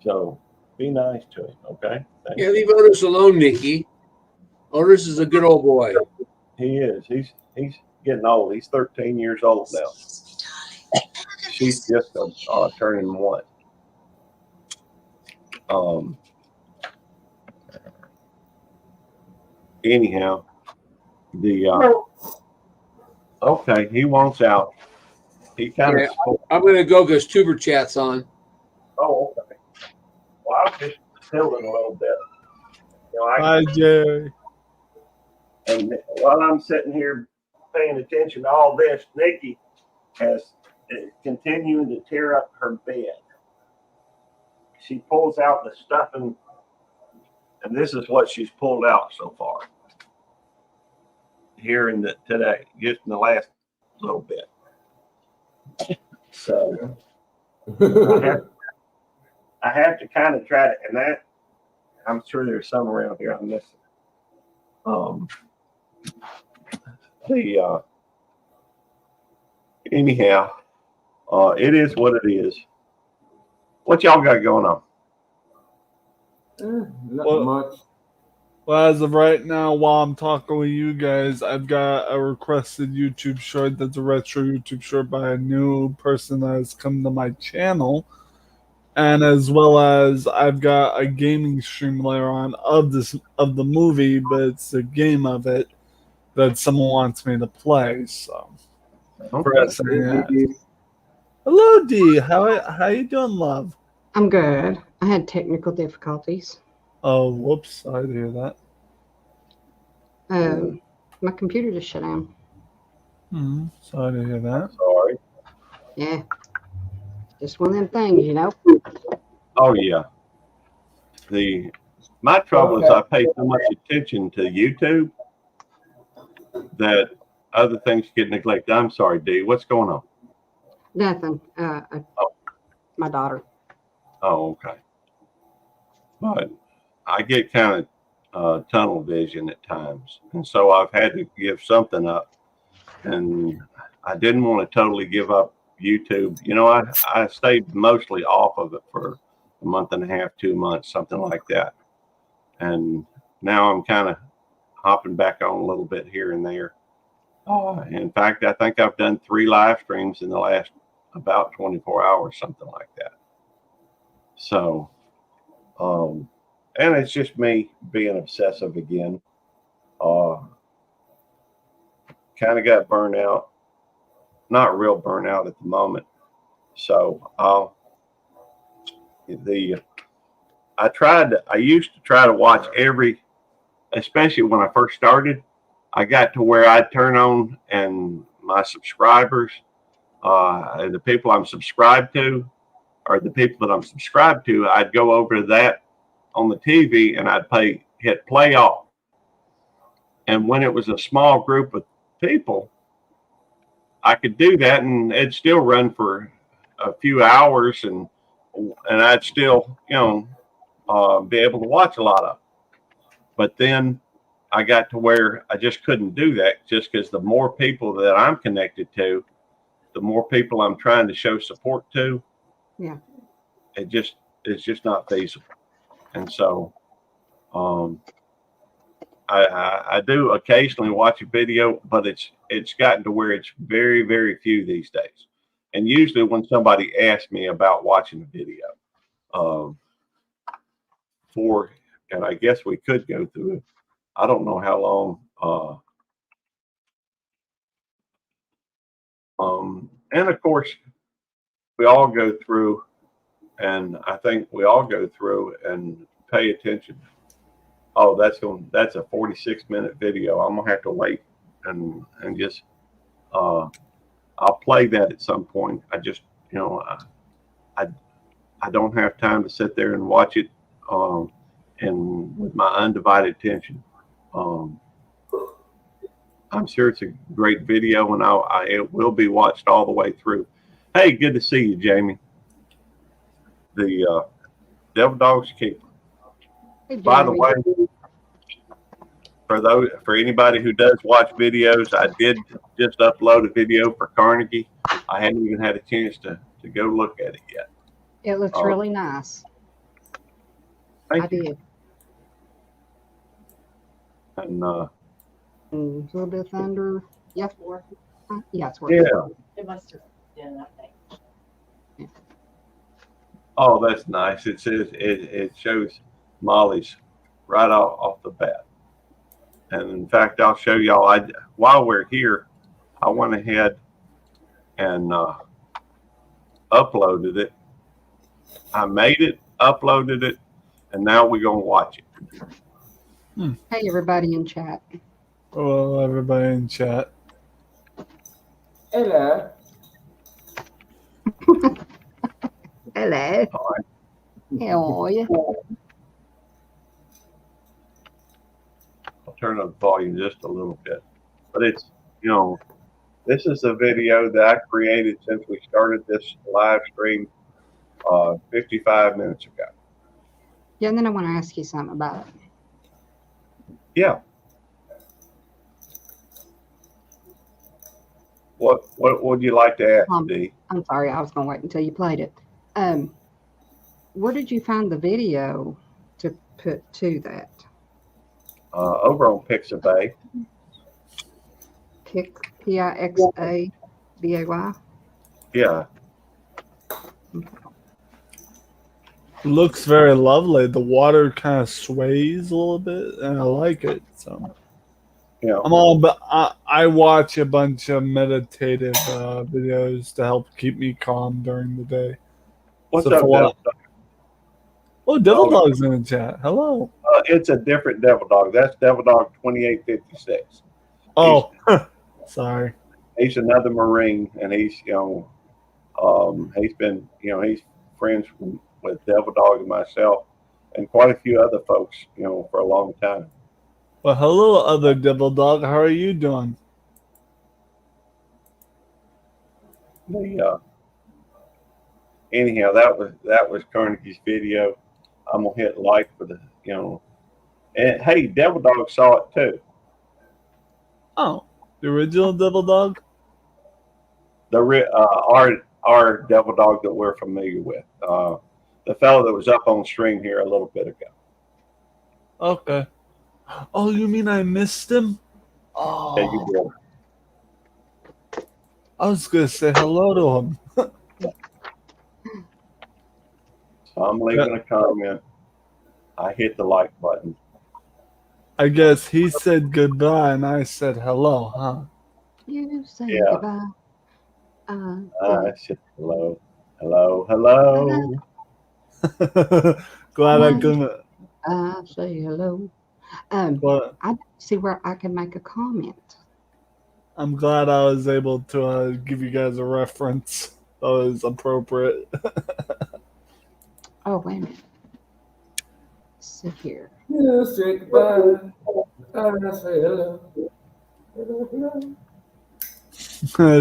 So be nice to him, okay? Thank you. Leave Otis alone, Nikki. Otis is a good old boy. He is. He's getting old. He's 13 years old now. She's just turning 1. Anyhow, The okay, he wants out. He kind Yeah, of. I'm gonna go because Tuber Chat's on. Oh, okay. Well, I was just chilling a little bit. You know, Hi, Jerry. and while I'm sitting here paying attention to all this, Nikki is continuing to tear up her bed. She pulls out the stuffing, and this is what she's pulled out so far. Here in the today, just in the last little bit. So I have to kind of try to, and that I'm sure there's some around here I'm missing. Anyhow, it is what it is. What y'all got going on? Not Well- much. Well, as of right now, while I'm talking with you guys, I've got a requested YouTube short that's a retro YouTube short by a new person that has come to my channel. And as well as I've got a gaming stream later on of the movie, but it's a game of it that someone wants me to play. So, hello, D. How you doing, love? I'm good. I had technical difficulties. Oh, whoops! Sorry to hear that. My computer just shut down. Sorry to hear that. Sorry. Yeah. Just one of them things, you know. Oh yeah. My trouble is I pay so much attention to YouTube that other things get neglected. I'm sorry, D. What's going on? Nothing. My daughter. Oh, okay. But I get kind of tunnel vision at times, and so I've had to give something up. And I didn't want to totally give up YouTube. You know, I stayed mostly off of it for a month and a half, 2 months, something like that. And now I'm kind of hopping back on a little bit here and there. In fact, I think I've done 3 live streams in the last about 24 hours, something like that. So, and it's just me being obsessive again. Kind of got burnt out. Not real burnout at the moment. So I used to try to watch especially when I first started, I got to where I'd turn on and my subscribers, and the people I'm subscribed to, or the people that I'm subscribed to, I'd go over to that on the TV and I'd hit play off. And when it was a small group of people, I could do that and it'd still run for a few hours and I'd still, be able to watch a lot of it. But then I got to where I just couldn't do that just because the more people that I'm connected to, the more people I'm trying to show support to. Yeah. It's just not feasible. And so I do occasionally watch a video, but it's gotten to where it's very, very few these days. And usually when somebody asks me about watching a video, and I guess we could go through it. I don't know how long. And of course, we all go through, and I think we all go through and pay attention. Oh, that's a 46-minute video. I'm gonna have to wait and just I'll play that at some point. I just I don't have time to sit there and watch it and with my undivided attention. I'm sure it's a great video and it will be watched all the way through. Hey, good to see you, Jamie. The Devil Dog's Keeper. Hey, By the Jeremy. way, for anybody who does watch videos, I did just upload a video for Carnegie. I hadn't even had a chance to go look at it yet. It looks really nice. I did. And a little bit of thunder. Yeah. Yeah, it's working. yeah. It must have been an update. Oh, that's nice. It says it shows Molly's right off the bat. And in fact, I'll show y'all. While we're here, I went ahead and uploaded it. I made it, uploaded it, and now we're gonna watch it. Hey, everybody in chat. Hello, everybody in chat. Hello. Hello. All right. How are you? I'll turn up the volume just a little bit. But it's, this is a video that I created since we started this live stream 55 minutes ago. Yeah, and then I want to ask you something about it. Yeah. What would you like to ask, Dee? I'm sorry, I was going to wait until you played it. Where did you find the video to put to that? Over on Pixabay. Pixabay? Yeah. Looks very lovely. The water kind of sways a little bit, and I like it. So Yeah. I watch a bunch of meditative videos to help keep me calm during the day. What's So up, for Devil Dog? Oh, Devil Dog's in the chat. Hello. It's a different Devil Dog. That's Devil Dog 2856. Oh, sorry. He's another Marine, and he's he's been he's friends with Devil Dog and myself, and quite a few other folks for a long time. Well, hello, other Devil Dog. How are you doing? Anyhow, that was Carnegie's video. I'm gonna hit like for the and hey, Devil Dog saw it too. Oh, the original Devil Dog. Our Devil Dog that we're familiar with, the fellow that was up on stream here a little bit ago. Okay. Oh, you mean I missed him? Oh, Yeah, you did. I was gonna say hello to him. So I'm leaving a comment. I hit the like button. I guess he said goodbye and I said hello, huh? You say Yeah. goodbye. I said hello, hello. Glad I couldn't. I say hello. But I don't see where I can make a comment. I'm glad I was able to give you guys a reference that was appropriate. Oh, wait a minute. Sit here. You say goodbye. I say hello. Hello.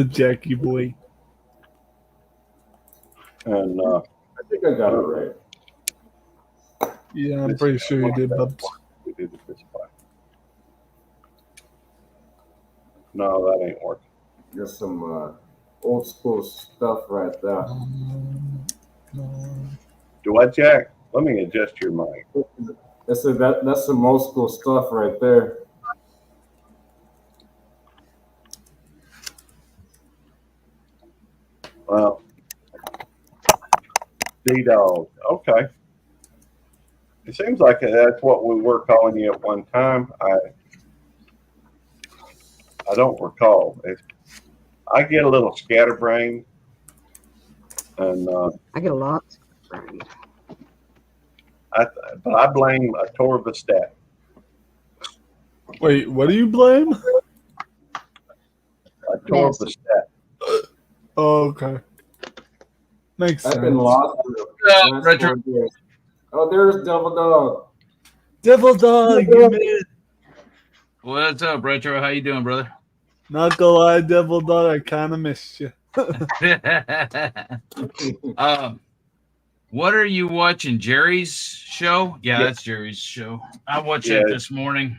Jackie boy. And I think I got it right. Yeah, I'm pretty sure you did, Bubs. we did it this way. No, that ain't working. There's some old school stuff right there. Do what, Jack? Let me adjust your mic. That's some old school stuff right there. Well, D-Dog. Okay. It seems like that's what we were calling you at one time. I don't recall. I get a little scatterbrained, and I get a lot. Right. but I blame atorvastatin. Wait, what do you blame? Atorvastatin. Oh, okay. Makes sense. I've been lost for the last 4 years. Oh, there's Devil Dog. Devil Dog, you made it. What's up, Retro? How you doing, brother? Not gonna lie, Devil Dog, I kind of missed you. What are you watching? Jerry's show? Yeah, that's Jerry's show. I watched it this morning.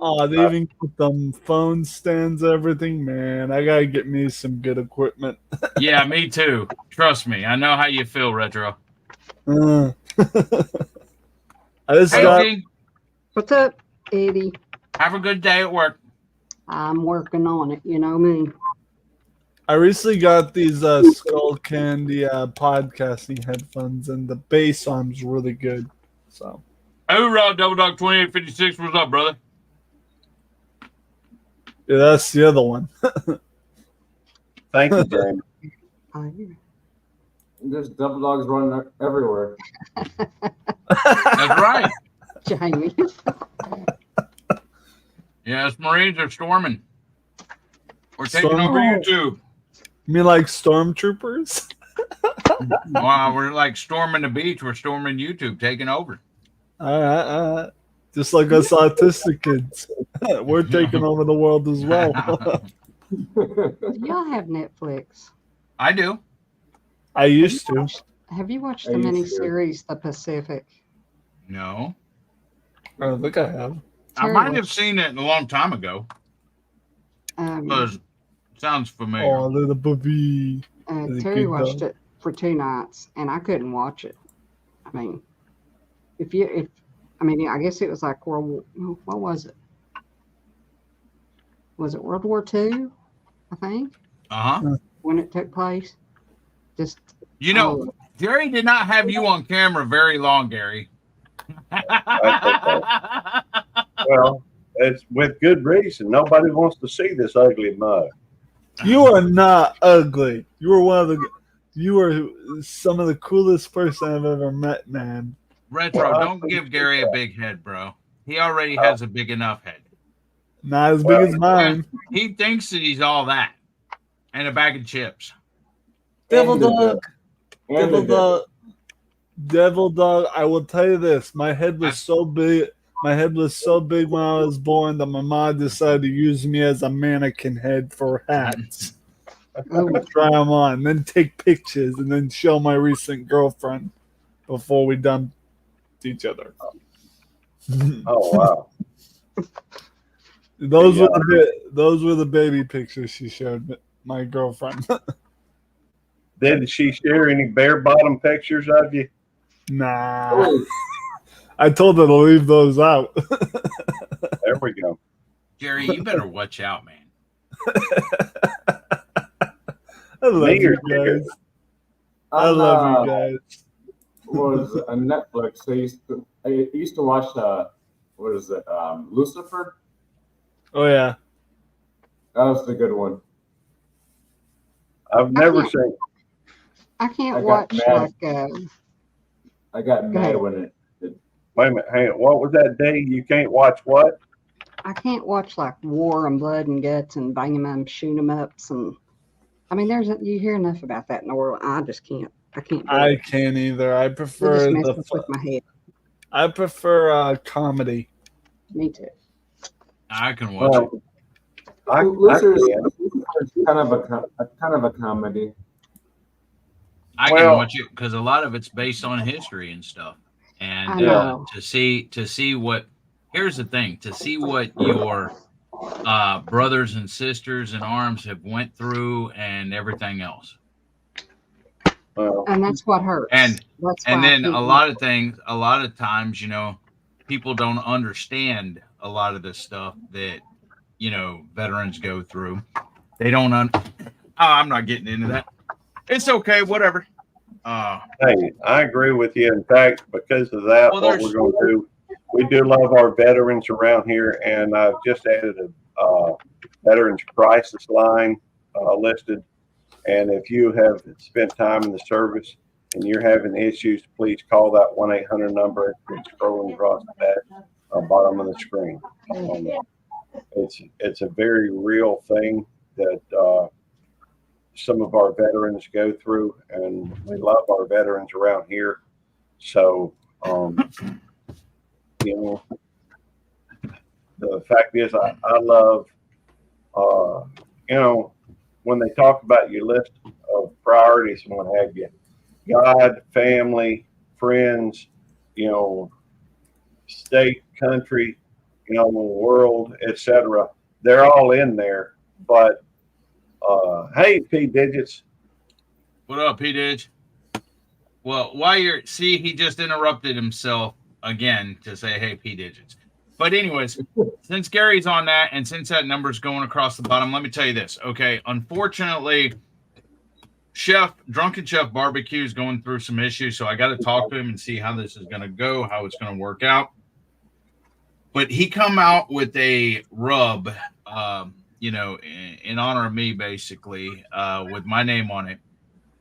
Oh, they even put them phone stands, everything. Man, I gotta get me some good equipment. Yeah, me too. Trust me, I know how you feel, Retro. I just Hey, got. Dee, What's up, Eddie? have a good day at work. I'm working on it. You know me. I recently got these Skull Candy podcasting headphones, and the bass arm's really good. So, Hey, Rob, Double Dog 2856. What's up, brother? Yeah, that's the other one. Thank you, Jamie. There's devil dogs running everywhere. That's right. Jamie. Yes, Marines are storming. We're taking Storm- over YouTube. You mean like stormtroopers? Wow, we're like storming the beach. We're storming YouTube, taking over. All right. Just like us autistic kids. We're taking over the world as well. Y'all have Netflix. I do. I used to. Have you watched I the used to. miniseries The Pacific? No. I don't think I have. I might have seen it a long time ago. Because it sounds familiar. Oh, little baby. Is it Terry good, watched though? it for 2 nights, and I couldn't watch it. I mean, I guess it was like what was it? Was it World War II? I think Uh-huh. when it took place. Just You know, Gary did not have you on camera very long, Gary. Well, it's with good reason. Nobody wants to see this ugly mug. You are not ugly. You are some of the coolest person I've ever met, man. Retro, don't give Gary a big head, bro. He already has a big enough head. Not as big as mine. He thinks that he's all that. And a bag of chips. Devil dog. And Devil the dog. Devil dog. I will tell you this. My head was so big. My head was so big when I was born that my mom decided to use me as a mannequin head for hats. Try them on, then take pictures, and then show my recent girlfriend before we dumped each other. Oh wow! Those were the baby pictures she showed my girlfriend. Did she share any bare bottom pictures of you? Nah. I told her to leave those out. There we go. Jerry, you better watch out, man. I love you guys. I love you guys. Was on Netflix. I used to watch what is it? Lucifer. Oh yeah. That was the good one. I've never seen. I can't I got watch mad. like I got mad ahead. when it. Wait a minute. Hang on. What was that day? You can't watch what? I can't watch like war and blood and guts and bang 'em up, shoot 'em ups, and I mean, you hear enough about that in the world. I just can't. I can't. Do I it. can't either. I It prefer just messes with my head. I prefer comedy. Me too. I can watch it. Well, I Lucifer's can. kind of a comedy. I Well- can watch it because a lot of it's based on history and stuff. I And know. to see what here's the thing, to see what your brothers and sisters in arms have went through and everything else. Well, And that's what hurts. And That's why and I then can't a watch lot of times, people don't understand a lot of this stuff that veterans go through. They don't I'm not getting into that. It's okay, whatever. hey, I agree with you. In fact, because of that, Well, what there's- we're going to do, we do love our veterans around here, and I've just added a veterans crisis line listed. And if you have spent time in the service and you're having issues, please call that 1-800 number. It's scrolling across the bottom of the screen. It's a very real thing that some of our veterans go through, and we love our veterans around here. So, the fact is, I love, when they talk about your list of priorities and what have you, God, family, friends, state, country, world, etc. They're all in there. But hey, P Digits. What up, P Dig? Well, he just interrupted himself again to say, hey, P Digits. But anyways, since Gary's on that and since that number's going across the bottom, let me tell you this. Okay, unfortunately, Drunken Chef Barbecue is going through some issues, so I got to talk to him and see how this is going to go, how it's going to work out. But he come out with a rub you know, in honor of me, basically, with my name on it,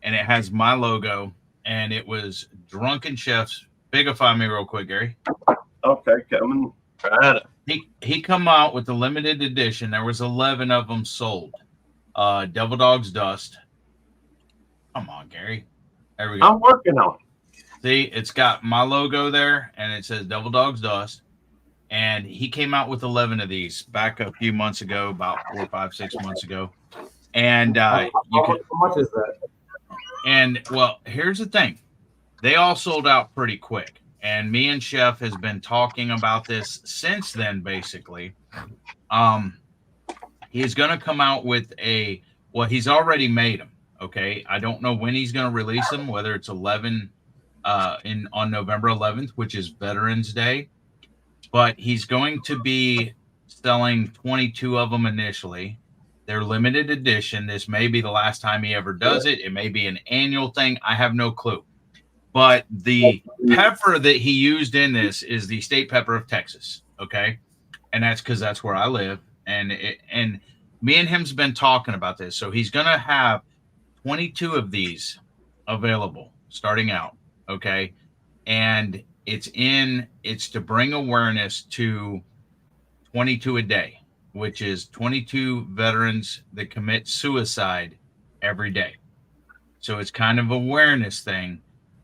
and it has my logo, and it was Drunken Chefs. Bigify me real quick, Gary. Okay, coming right up. He come out with the limited edition. There was 11 of them sold. Devil Dog's Dust. Come on, Gary. There we go. I'm working on it. See, it's got my logo there, and it says Devil Dog's Dust. And he came out with 11 of these back a few months ago, about 4, 5, 6 months ago. And How much is that? And well, here's the thing. They all sold out pretty quick. And me and Chef has been talking about this since then, basically. He's going to come out with he's already made them. Okay. I don't know when he's going to release them, whether it's 11 on November 11th, which is Veterans Day. But he's going to be selling 22 of them initially. They're limited edition. This may be the last time he ever does it. It may be an annual thing. I have no clue. But the pepper that he used in this is the state pepper of Texas. Okay. And that's because that's where I live. And me and him's been talking about this. So he's going to have 22 of these available starting out. Okay. And it's to bring awareness to 22 a day, which is 22 veterans that commit suicide every day. So it's kind of awareness thing.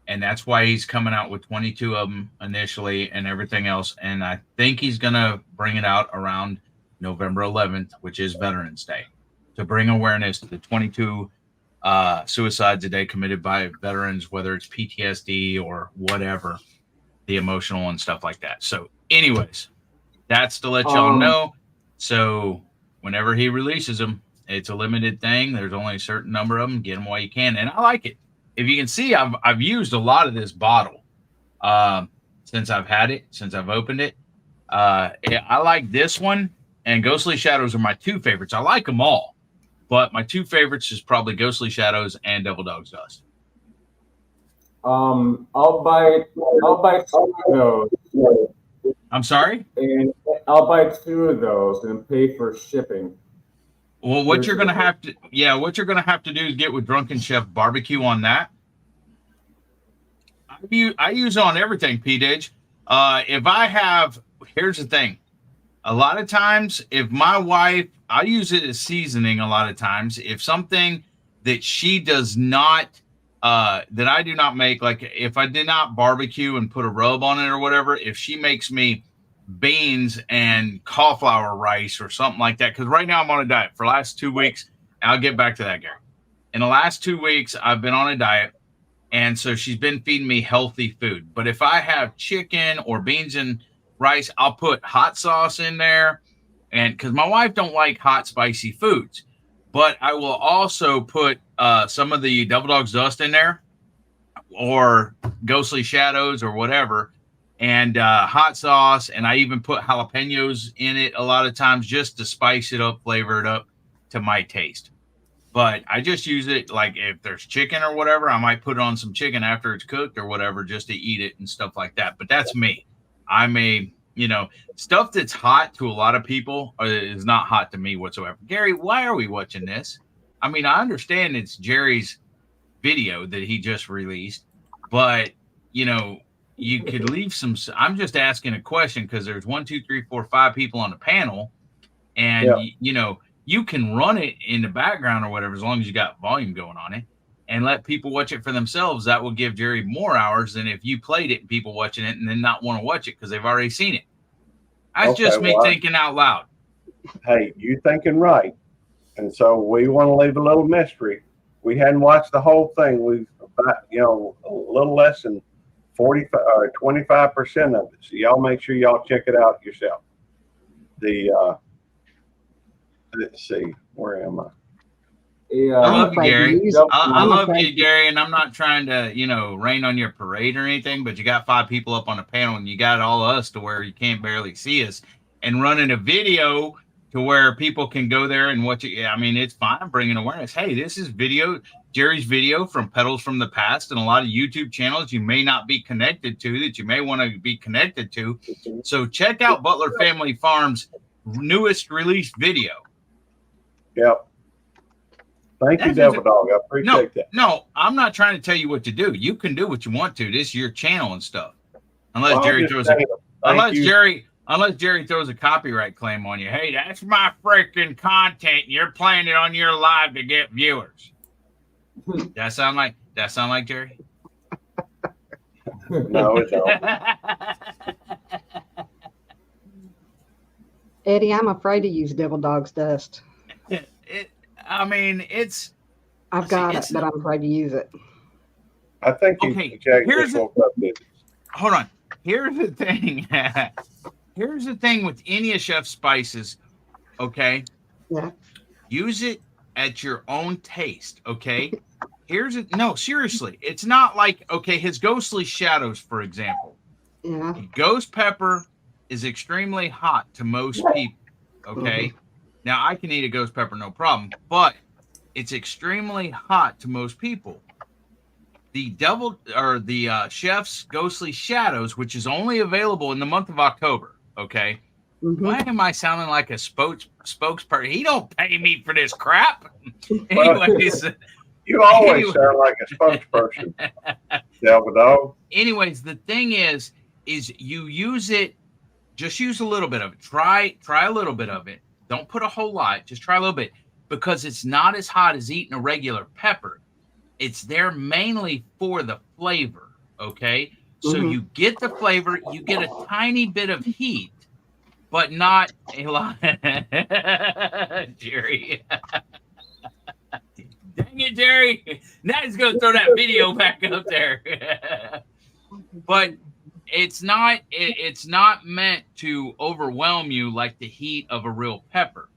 And that's why he's coming out with 22 of them initially and everything else. And I think he's going to bring it out around November 11th, which is Veterans Day, to bring awareness to the 22 suicides a day committed by veterans, whether it's PTSD or whatever, the emotional and stuff like that. So anyways, that's to let y'all know. So whenever he releases them, it's a limited thing. There's only a certain number of them. Get them while you can. And I like it. If you can see, I've used a lot of this bottle since I've had it, since I've opened it. I like this one, and Ghostly Shadows are my two favorites. I like them all, but my two favorites is probably Ghostly Shadows and Devil Dog's Dust. I'll buy 2 of those. I'm sorry? And I'll buy 2 of those and pay for shipping. Well, what you're gonna have to do is get with Drunken Chef Barbecue on that. I use it on everything, P-Dig. Here's the thing. A lot of times, if my wife, I use it as seasoning a lot of times. If something that she does not, that I do not make, like if I did not barbecue and put a rub on it or whatever, if she makes me beans and cauliflower rice or something like that, because right now I'm on a diet for the last 2 weeks. I'll get back to that, Gary. In the last 2 weeks, I've been on a diet, and so she's been feeding me healthy food. But if I have chicken or beans and rice, I'll put hot sauce in there, and because my wife don't like hot, spicy foods. But I will also put some of the Devil Dog's Dust in there, or Ghostly Shadows or whatever, and hot sauce, and I even put jalapenos in it a lot of times just to spice it up, flavor it up to my taste. But I just use it like if there's chicken or whatever, I might put on some chicken after it's cooked or whatever just to eat it and stuff like that. But that's me. Stuff that's hot to a lot of people is not hot to me whatsoever. Gary, why are we watching this? I mean, I understand it's Jerry's video that he just released, but you could leave some. I'm just asking a question because there's 1, 2, 3, 4, 5 people on the panel, and you can run it in the background or whatever as long as you got volume going on it, and let people watch it for themselves. That will give Jerry more hours than if you played it and people watching it and then not want to watch it because they've already seen it. That's just me thinking out loud. Hey, you thinking right, and so we want to leave a little mystery. We hadn't watched the whole thing. We've about a little less than 45 or 25% of it. So y'all make sure y'all check it out yourself. Let's see, where am I? Yeah, I love you, Gary. I love you, Gary, and I'm not trying to, rain on your parade or anything, but you got 5 people up on the panel, and you got all of us to where you can't barely see us, and running a video to where people can go there and watch it. I mean, it's fine bringing awareness. Hey, this is Jerry's video from Petals from the Past, and a lot of YouTube channels you may not be connected to that you may want to be connected to. So check out Butler Family Farms' newest released video. Yep. Thank you, That's Devil Dog. I appreciate that. No, I'm not trying to tell you what to do. You can do what you want to. This is your channel and stuff. Unless Well, Jerry just throws saying, thank you. unless Jerry throws a copyright claim on you. Hey, that's my freaking content. You're playing it on your live to get viewers. That sound like Jerry? No, it don't. Eddie, I'm afraid to use Devil Dog's dust. I've got it, but I'm afraid to use it. I think Jack just woke up. Hold on. Here's the thing. Here's the thing with any of Chef's spices. Okay. Yeah. Use it at your own taste. Okay. No, seriously. It's not like, okay, his ghostly shadows, for example. Yeah. Ghost pepper is extremely hot to most people. Okay. Mm-hmm. Now I can eat a ghost pepper, no problem, but it's extremely hot to most people. The Chef's Ghostly Shadows, which is only available in the month of October. Okay. Mm-hmm. Why am I sounding like a spokesperson? He don't pay me for this crap. Anyways, you always sound like a spokesperson, Devil Dog. Anyways, the thing is you use it. Just use a little bit of it. Try a little bit of it. Don't put a whole lot. Just try a little bit, because it's not as hot as eating a regular pepper. It's there mainly for the flavor. Okay. So you get the flavor, you get a tiny bit of heat, but not a lot. Jerry. Dang it, Jerry. Now he's going to throw that video back up there. But it's not meant to overwhelm you like the heat of a real pepper.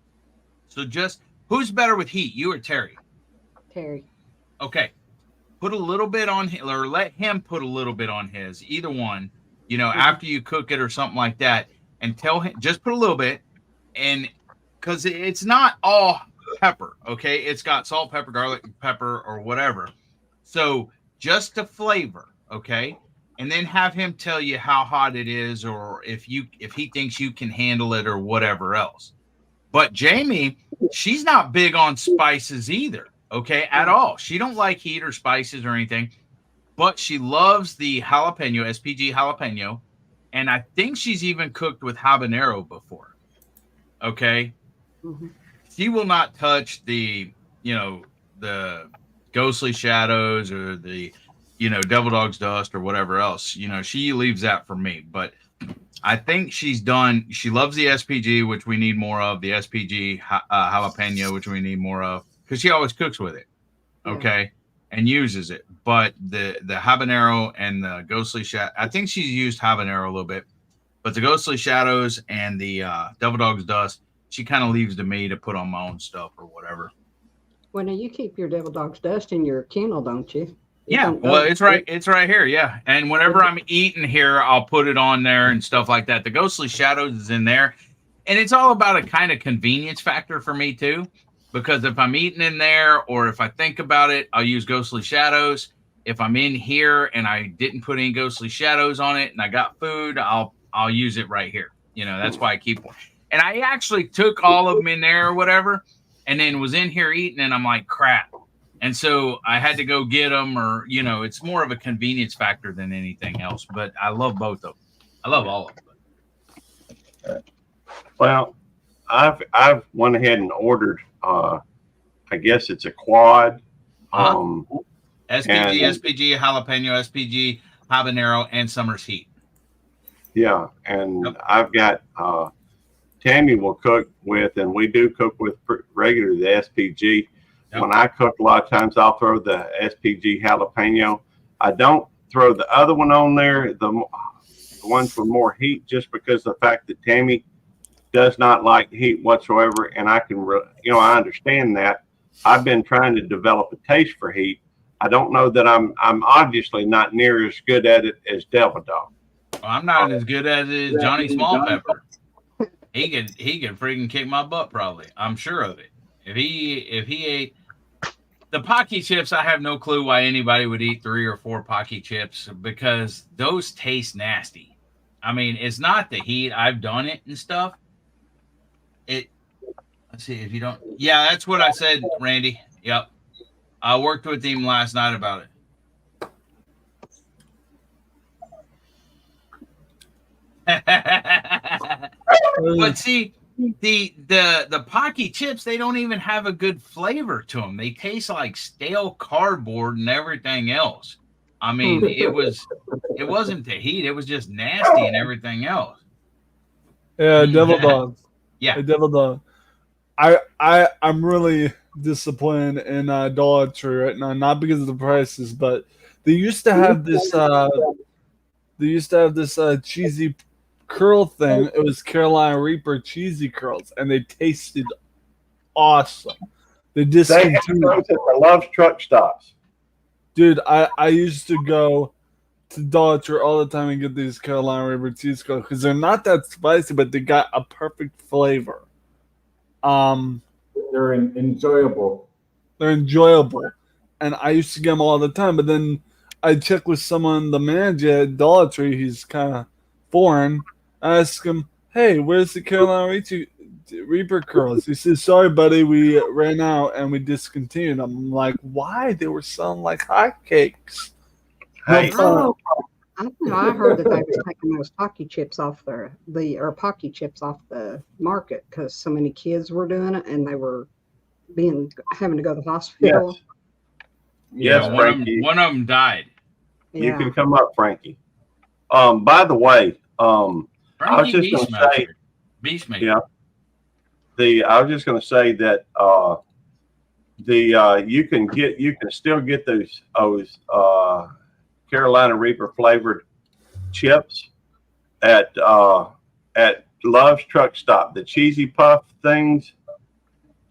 So just, who's better with heat, you or Terry? Terry. Okay. Put a little bit on him, or let him put a little bit on his, either one, after you cook it or something like that, and tell him, just put a little bit, and because it's not all pepper, okay? It's got salt, pepper, garlic, pepper, or whatever. So just the flavor, okay? And then have him tell you how hot it is, or if he thinks you can handle it, or whatever else. But Jamie, she's not big on spices either. Okay, at all. She don't like heat or spices or anything, but she loves the jalapeno, SPG jalapeno, and I think she's even cooked with habanero before. Okay, She will not touch the Ghostly Shadows or the Devil Dog's Dust or whatever else. She leaves that for me. But I think she loves the SPG, which we need more of. The SPG jalapeno, which we need more of. Because she always cooks with it, okay, and uses it. But the habanero and the Ghostly Shadow, I think she's used habanero a little bit, but the Ghostly Shadows and the Devil Dog's Dust, she kind of leaves to me to put on my own stuff or whatever. Well, now you keep your Devil Dog's Dust in your kennel, don't you? Yeah, well, it's right here, yeah. And whenever I'm eating here, I'll put it on there and stuff like that. The Ghostly Shadows is in there, and it's all about a kind of convenience factor for me too. Because if I'm eating in there, or if I think about it, I'll use Ghostly Shadows. If I'm in here and I didn't put any Ghostly Shadows on it and I got food, I'll use it right here. That's why I keep one. And I actually took all of them in there or whatever, and then was in here eating, and I'm like, crap. And so I had to go get them, or, it's more of a convenience factor than anything else. But I love both of them. I love all of them. Well, I've went ahead and ordered, I guess it's a quad. SPG, SPG, jalapeno, SPG, habanero, and summer's heat. Yeah, and I've got Tammy will cook with, and we do cook with regular the SPG. Yep. When I cook, a lot of times I'll throw the SPG jalapeno. I don't throw the other one on there, the one for more heat, just because of the fact that Tammy does not like heat whatsoever, and I can, I understand that. I've been trying to develop a taste for heat. I don't know that I'm obviously not near as good at it as Devil Dog. Well, I'm not as good as Johnny Small Pepper. He can freaking kick my butt probably. I'm sure of it. If he ate the Pocky chips, I have no clue why anybody would eat 3 or 4 Pocky chips, because those taste nasty. I mean, it's not the heat. I've done it and stuff. Let's see if you don't. Yeah, that's what I said, Randy. Yep. I worked with him last night about it. But see, the Pocky chips, they don't even have a good flavor to them. They taste like stale cardboard and everything else. I mean, it wasn't the heat, it was just nasty and everything else. Yeah, Devil Dog. Yeah. Hey, Devil Dog. I'm really disappointed in Dollar Tree right now, not because of the prices, but they used to have this cheesy curl thing. It was Carolina Reaper cheesy curls, and they tasted awesome. They They have discontinued. those at the Love's truck stops. Dude, I used to go to Dollar Tree all the time and get these Carolina Reaper cheese curls because they're not that spicy, but they got a perfect flavor. They're enjoyable. They're enjoyable, and I used to get them all the time. But then I checked with someone, the manager at Dollar Tree. He's kind of foreign. I asked him, "Hey, where's the Carolina Reaper curls?" He says, "Sorry, buddy, we ran out and we discontinued them." I'm like, "Why? They were selling like hotcakes." Hey, Oh, I don't know. I heard that they was taking those Pocky chips off Pocky chips off the market because so many kids were doing it and they were having to go to the hospital. Yes, Frankie. One of them died. You Yeah. can come up, Frankie. By the way, I was Frankie just going to say, Beastmaker. yeah, I was just going to say that you can still get those Carolina Reaper flavored chips at Love's Truck Stop. The cheesy puff things,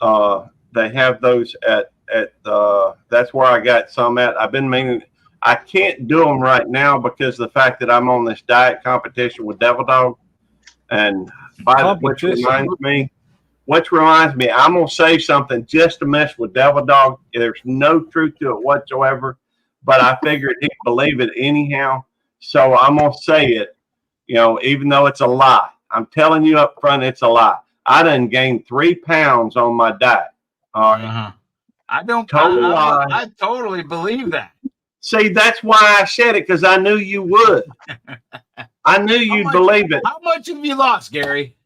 they have those at that's where I got some at. I've been meaning. I can't do them right now because of the fact that I'm on this diet competition with Devil Dog, and which reminds me, I'm gonna say something just to mess with Devil Dog. There's no truth to it whatsoever, but I figured he'd believe it anyhow, so I'm gonna say it. Even though it's a lie, I'm telling you up front, it's a lie. I done gained 3 pounds on my diet. All right. Uh-huh. I don't. Total lie. I totally believe that. See, that's why I said it, because I knew you would. I knew you'd believe it. How much have you lost, Gary?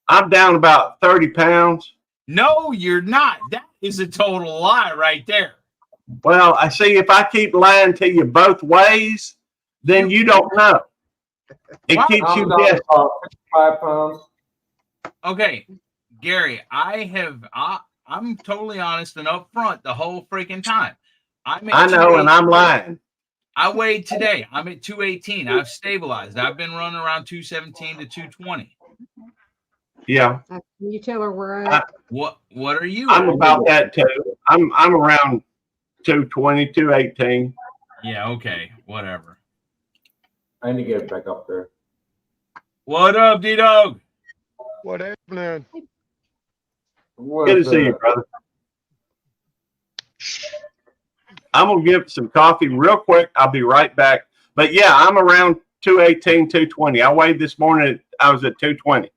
I'm down about 30 pounds. No, you're not. That is a total lie right there. Well, I see if I keep lying to you both ways, then you don't know. It keeps you guessing. 5 pounds. Okay, Gary, I'm totally honest and upfront the whole freaking time. I know, and I'm lying. I weighed today. I'm at 218. I've stabilized. I've been running around 217 to 220. Yeah. Can you tell her where I? What are you? I'm at? about that too. I'm around 220, 218. Yeah, okay. Whatever. I need to get it back up there. What up, D-Dog? What happening? Good to see you, brother. I'm going to get some coffee real quick. I'll be right back. But yeah, I'm around 218, 220. I weighed this morning. I was at 220.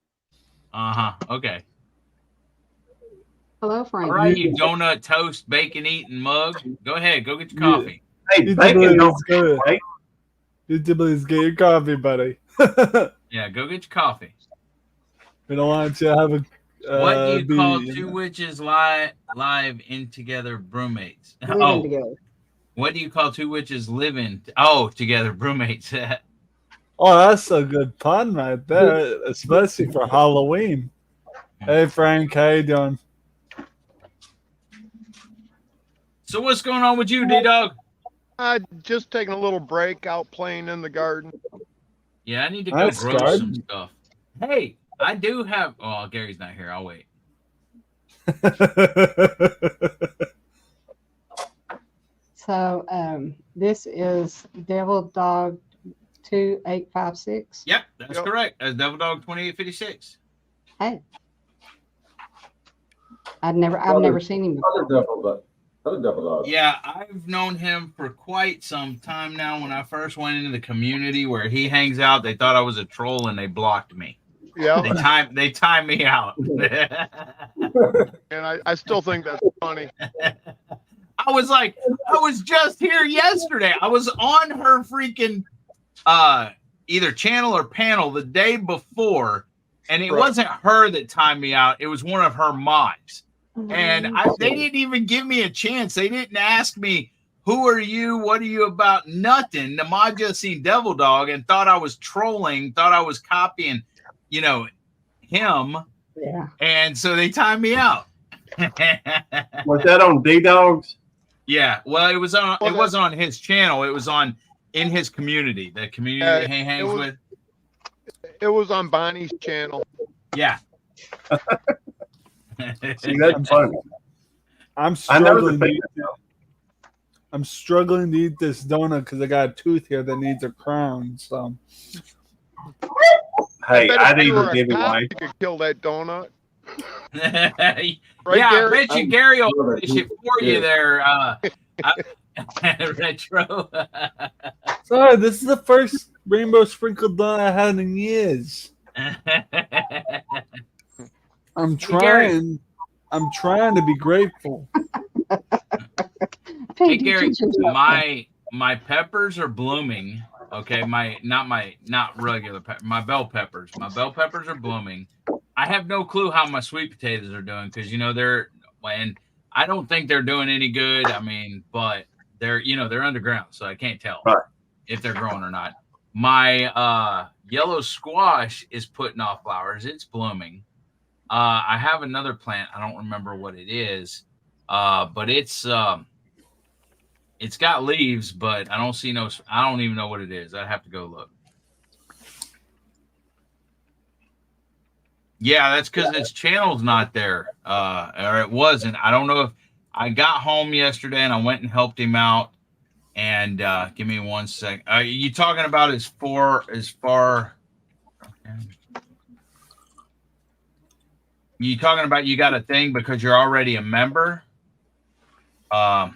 Uh-huh. Okay. Hello, Frank. All right, you donut, toast, bacon eating mug. Go ahead. Go get your coffee. Hey, bacon don't good. Please get your coffee, buddy. Yeah, go get your coffee. We don't want you to have a. What do you call two witches live in together broommates? Living together. What do you call two witches living? Together broommates. Oh, that's a good pun right there, especially for Halloween. Hey, Frank, how you doing? So what's going on with you, D-Dog? Just taking a little break out playing in the garden. Yeah, I need to go Nice grow garden. some stuff. Hey, I do have. Oh, Gary's not here. I'll wait. So this is Devil Dog 2856. Yep, that's correct. That's Devil Dog 2856. Hey, I've never seen him before. Other Devil Dog. Yeah, I've known him for quite some time now. When I first went into the community where he hangs out, they thought I was a troll and they blocked me. Yeah. They timed me out. And I still think that's funny. I was just here yesterday. I was on her freaking either channel or panel the day before, and it wasn't her that timed me out. It was one of her mods. And they didn't even give me a chance. They didn't ask me, who are you? What are you about? Nothing. The mod just seen Devil Dog and thought I was trolling, thought I was copying, him. Yeah. And so they timed me out. Was that on D-Dogs? Yeah. Well, it wasn't on his channel. It was in his community, the community that he hangs with. It was on Bonnie's channel. Yeah. See, that's funny. I'm I know the struggling. thing. I'm struggling to eat this donut because I got a tooth here that needs a crown. So, Hey, bet I'd if you were even a give it cop, away. you could kill that donut. Right, Right, I Gary? bet you Gary will finish it for you there. Retro. sorry, this is the first rainbow sprinkled donut I had in years. I'm trying. I'm trying to be grateful. Hey Gary, my peppers are blooming. Okay, not regular pepper, my bell peppers. My bell peppers are blooming. I have no clue how my sweet potatoes are doing because and I don't think they're doing any good. I mean, but they're underground, so I can't tell if they're growing or not. My yellow squash is putting off flowers. It's blooming. I have another plant. I don't remember what it is, but it's got leaves, but I don't even know what it is. I'd have to go look. Yeah, that's because its channel's not there, or it wasn't. I don't know if I got home yesterday and I went and helped him out. And give me 1 sec. Are you talking about as far? Okay. You talking about you got a thing because you're already a member? And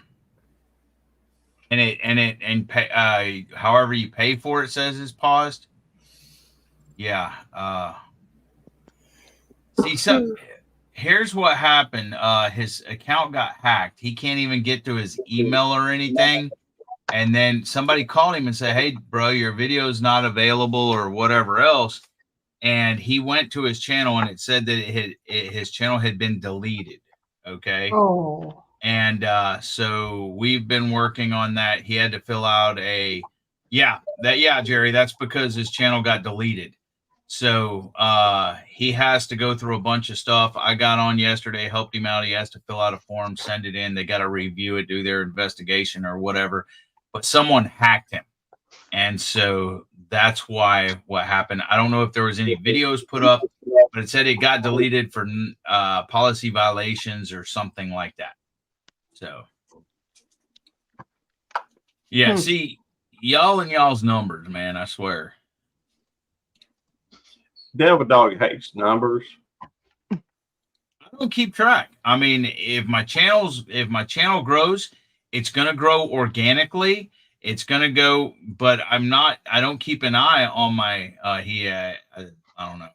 pay, however you pay for it says it's paused. Yeah. See, so here's what happened. His account got hacked. He can't even get to his email or anything. And then somebody called him and said, "Hey, bro, your video is not available," or whatever else. And he went to his channel and it said that his channel had been deleted. Okay. Oh. And so we've been working on that. He had to fill out Jerry, that's because his channel got deleted. So he has to go through a bunch of stuff. I got on yesterday, helped him out. He has to fill out a form, send it in. They got to review it, do their investigation or whatever. But someone hacked him. And so that's why what happened. I don't know if there was any videos put up, but it said it got deleted for policy violations or something like that. So, yeah, see, y'all and y'all's numbers, man, I swear. Devil Dog hates numbers. I don't keep track. I mean, if my channel grows, it's going to grow organically. It's going to go, but I don't keep an eye on my, I don't know.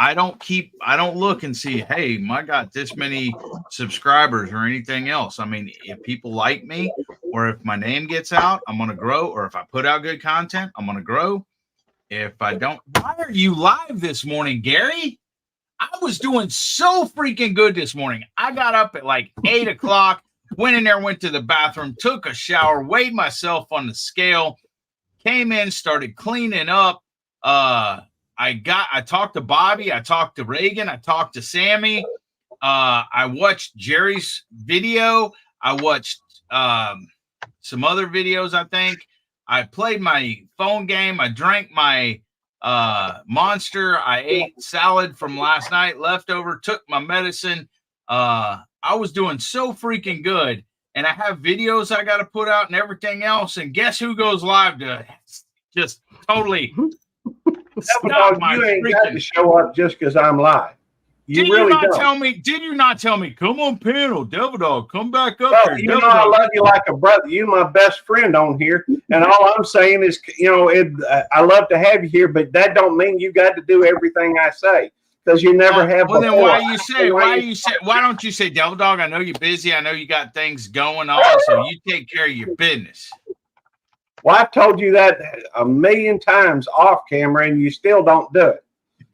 I don't look and see, hey, I got this many subscribers or anything else. I mean, if people like me or if my name gets out, I'm going to grow. Or if I put out good content, I'm going to grow. If I don't, why are you live this morning, Gary? I was doing so freaking good this morning. I got up at like 8 o'clock, went in there, went to the bathroom, took a shower, weighed myself on the scale, came in, started cleaning up. I talked to Bobby, I talked to Reagan, I talked to Sammy. I watched Jerry's video. I watched some other videos, I think. I played my phone game. I drank my Monster. I ate salad from last night, leftover, took my medicine. I was doing so freaking good. And I have videos I got to put out and everything else. And guess who goes live to just totally stop my you ain't freaking... got to show up just because I'm live. Did you not tell me, come on panel, Devil Dog, come back up here. You know I love you like a brother. You're my best friend on here. And all I'm saying is, I love to have you here, but that don't mean you got to do everything I say. because you never have. Well, then before. why don't you say, Devil Dog, I know you're busy. I know you got things going on, so you take care of your business. Well, I've told you that a million times off camera, and you still don't do it.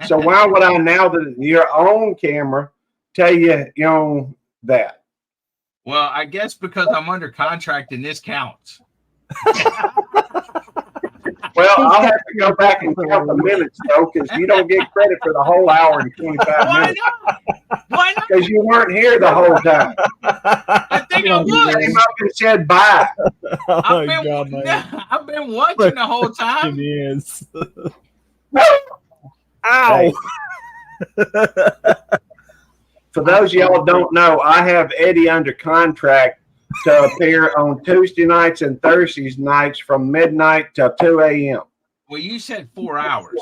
So why would I now that your own camera tell you, that? Well, I guess because I'm under contract and this counts. Well, I'll have to go back and count the minutes, though, because you don't get credit for the whole hour and 25 minutes. Why not? Because you weren't here the whole time. I think I You was. came up and said bye. Oh my God, Mike. I've been watching the whole time. It is. Ow! For those of y'all don't know, I have Eddie under contract to appear on Tuesday nights and Thursdays nights from midnight till 2 a.m. Well, you said 4 hours.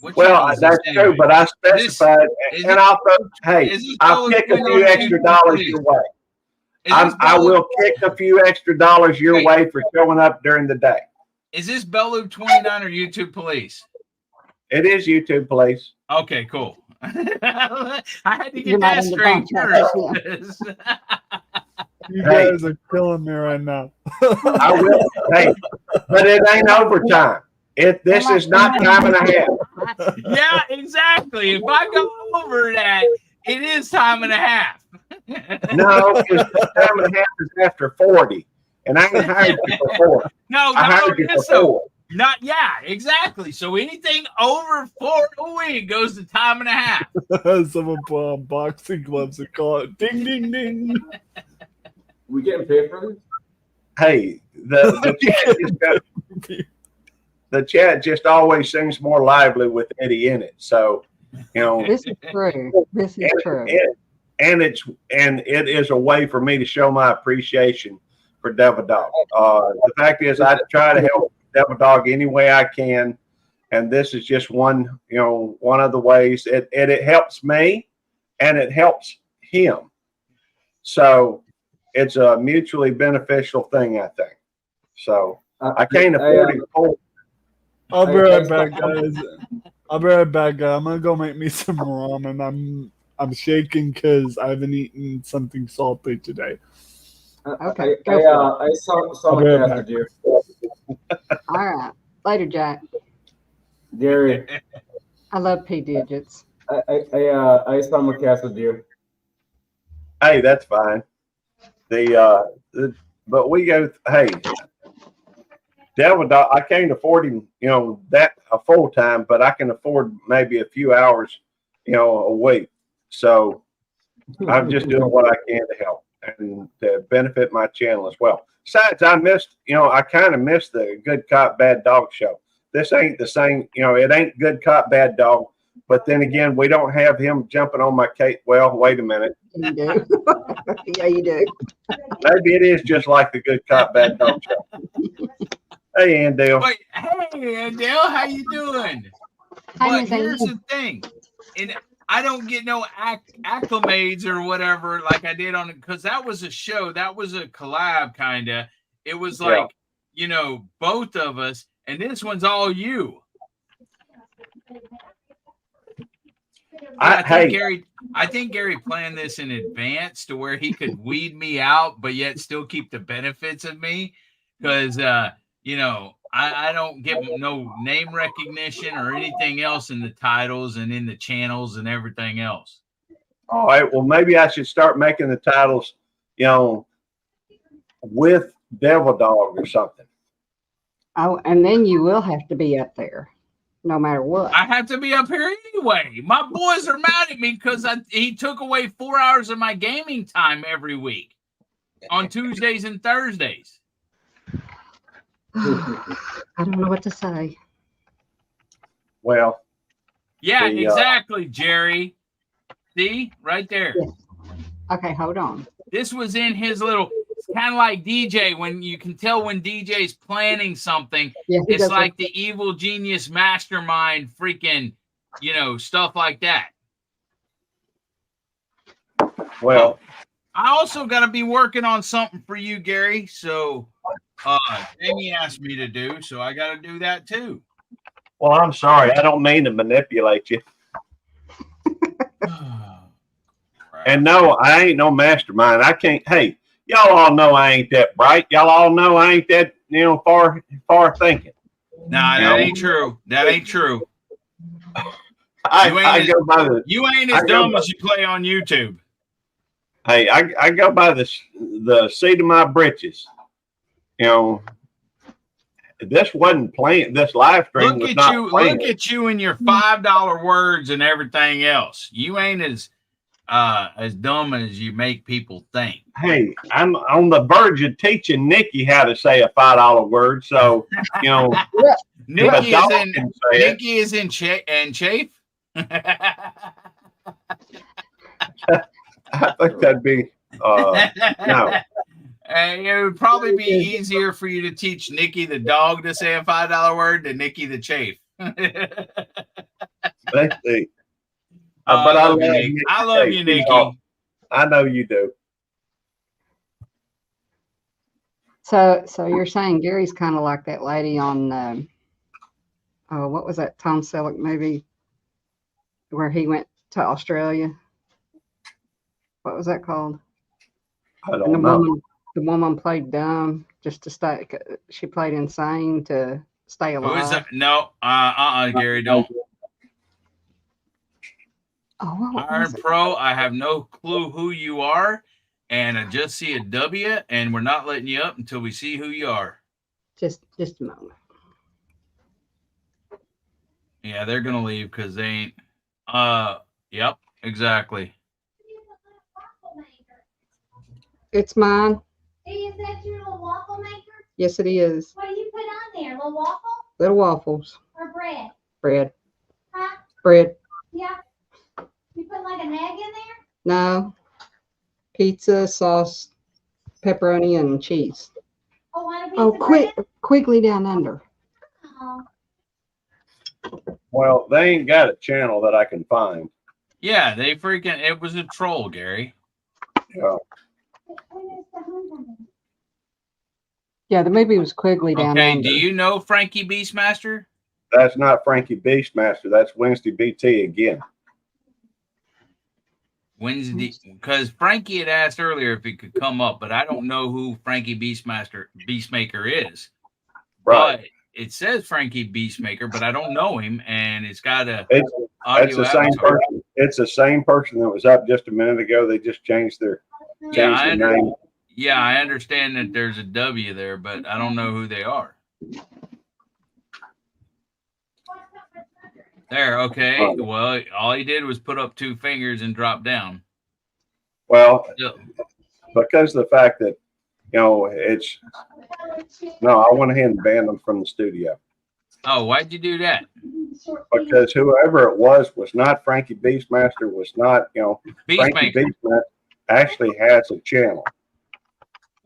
Well, that's true, but I specified, I'll kick a few extra dollars your way. I will kick a few extra dollars your way for showing up during the day. Is this Bellube 29 or YouTube Police? It is YouTube Police. Okay, cool. I had to get that straight first. You guys are killing me right now. I will. Hey, but it ain't overtime. This is not time and a half. Yeah, exactly. If I go over that, it is time and a half. No, because time and a half is after 40. And I ain't hired you for 40. No, I hired you for 4. Exactly. So anything over 4 a week goes to time and a half. Someone put on boxing gloves and call it ding, ding, ding. We getting paid for this? Hey, the chat just always seems more lively with Eddie in it. So, This is true. This is true. And it is a way for me to show my appreciation for Devil Dog. The fact is, I try to help Devil Dog any way I can, and this is just one of the ways. It helps me, and it helps him. So it's a mutually beneficial thing, I think. So I can't afford it. I'll be right back, guys. I'm gonna go make me some ramen. I'm shaking because I haven't eaten something salty today. Okay. I saw my cat, dear. All right. Later, Jack. Gary. I love P digits. I saw my cat, dear. Hey, that's fine. But we go. Hey, Devil Dog. I can't afford him. That a full time, but I can afford maybe a few hours. A week. So I'm just doing what I can to help and to benefit my channel as well. Besides, I kind of missed the Good Cop, Bad Dog show. This ain't the same, it ain't Good Cop, Bad Dog. But then again, we don't have him jumping on my cake. Well, wait a minute. You do. Yeah, you do. Maybe it is just like the Good Cop, Bad Dog show. Hey, Andale. Wait, hey, Andale, how you doing? Hi, But here's the thing. And I don't get no acclimates or whatever like I did on it because that was a show. That was a collab kind of. It was like, both of us. And this one's all you. I think Gary planned this in advance to where he could weed me out, but yet still keep the benefits of me. Because, I don't get no name recognition or anything else in the titles and in the channels and everything else. All right. Well, maybe I should start making the titles, with Devil Dog or something. Oh, and then you will have to be up there, no matter what. I have to be up here anyway. My boys are mad at me because he took away 4 hours of my gaming time every week on Tuesdays and Thursdays. I don't know what to say. Well, yeah, exactly, Jerry. See, right there. Yeah. Okay, hold on. This was in his little. It's kind of like DJ when you can tell when DJ's planning something. Yeah, it's like the evil genius mastermind, freaking, stuff like that. Well, I also got to be working on something for you, Gary. So. Amy asked me to do, so I got to do that too. Well, I'm sorry. I don't mean to manipulate you. And no, I ain't no mastermind. I can't. Hey, y'all all know I ain't that bright. Y'all all know I ain't that far thinking. Nah, that ain't true. That ain't true. You ain't as dumb as you play on YouTube. Hey, I go by the seat of my britches. This wasn't playing. This live stream was not playing. Look at you and your $5 words and everything else. You ain't as dumb as you make people think. Hey, I'm on the verge of teaching Nikki how to say a $5 word. So Nikki is in chafe. I think that'd be no. It would probably be easier for you to teach Nikki the dog to say a $5 word than Nikki the chafe. Let's see. But I love you, Nikki. I know you do. So you're saying Gary's kind of like that lady on what was that Tom Selleck movie where he went to Australia? What was that called? I don't know. The woman played dumb just to stay. She played insane to stay alive. Who is that? No, Gary, don't. Iron Pro, I have no clue who you are, and I just see a W, and we're not letting you up until we see who you are. Just a moment. Yeah, they're gonna leave because they ain't. Yep, exactly. It's mine. Is that your little waffle maker? Yes, it is. What do you put on there? Little waffle? Little waffles. Or bread? Bread. Huh? Bread. Yeah. You put like an egg in there? No. Pizza, sauce, pepperoni, and cheese. Oh, want a piece of bread? Quickly Down Under. Oh. Well, they ain't got a channel that I can find. Yeah, it was a troll, Gary. Yeah. Yeah, the movie was Quigley Down Under. Okay, do you know Frankie Beastmaster? That's not Frankie Beastmaster. That's Wednesday BT again. Wednesday, because Frankie had asked earlier if he could come up, but I don't know who Frankie Beastmaker is. Right. But it says Frankie Beastmaker, but I don't know him, and it's got a it's the same avatar. person. It's the same person that was up just a minute ago. They just changed their name. Yeah, I understand that there's a W there, but I don't know who they are. There, okay. Well, all he did was put up 2 fingers and drop down. Well, because of the fact that, I went ahead and banned them from the studio. Oh, why'd you do that? Because whoever it was not Frankie Beastmaster, was not, Frankie Beastmaster actually has a channel.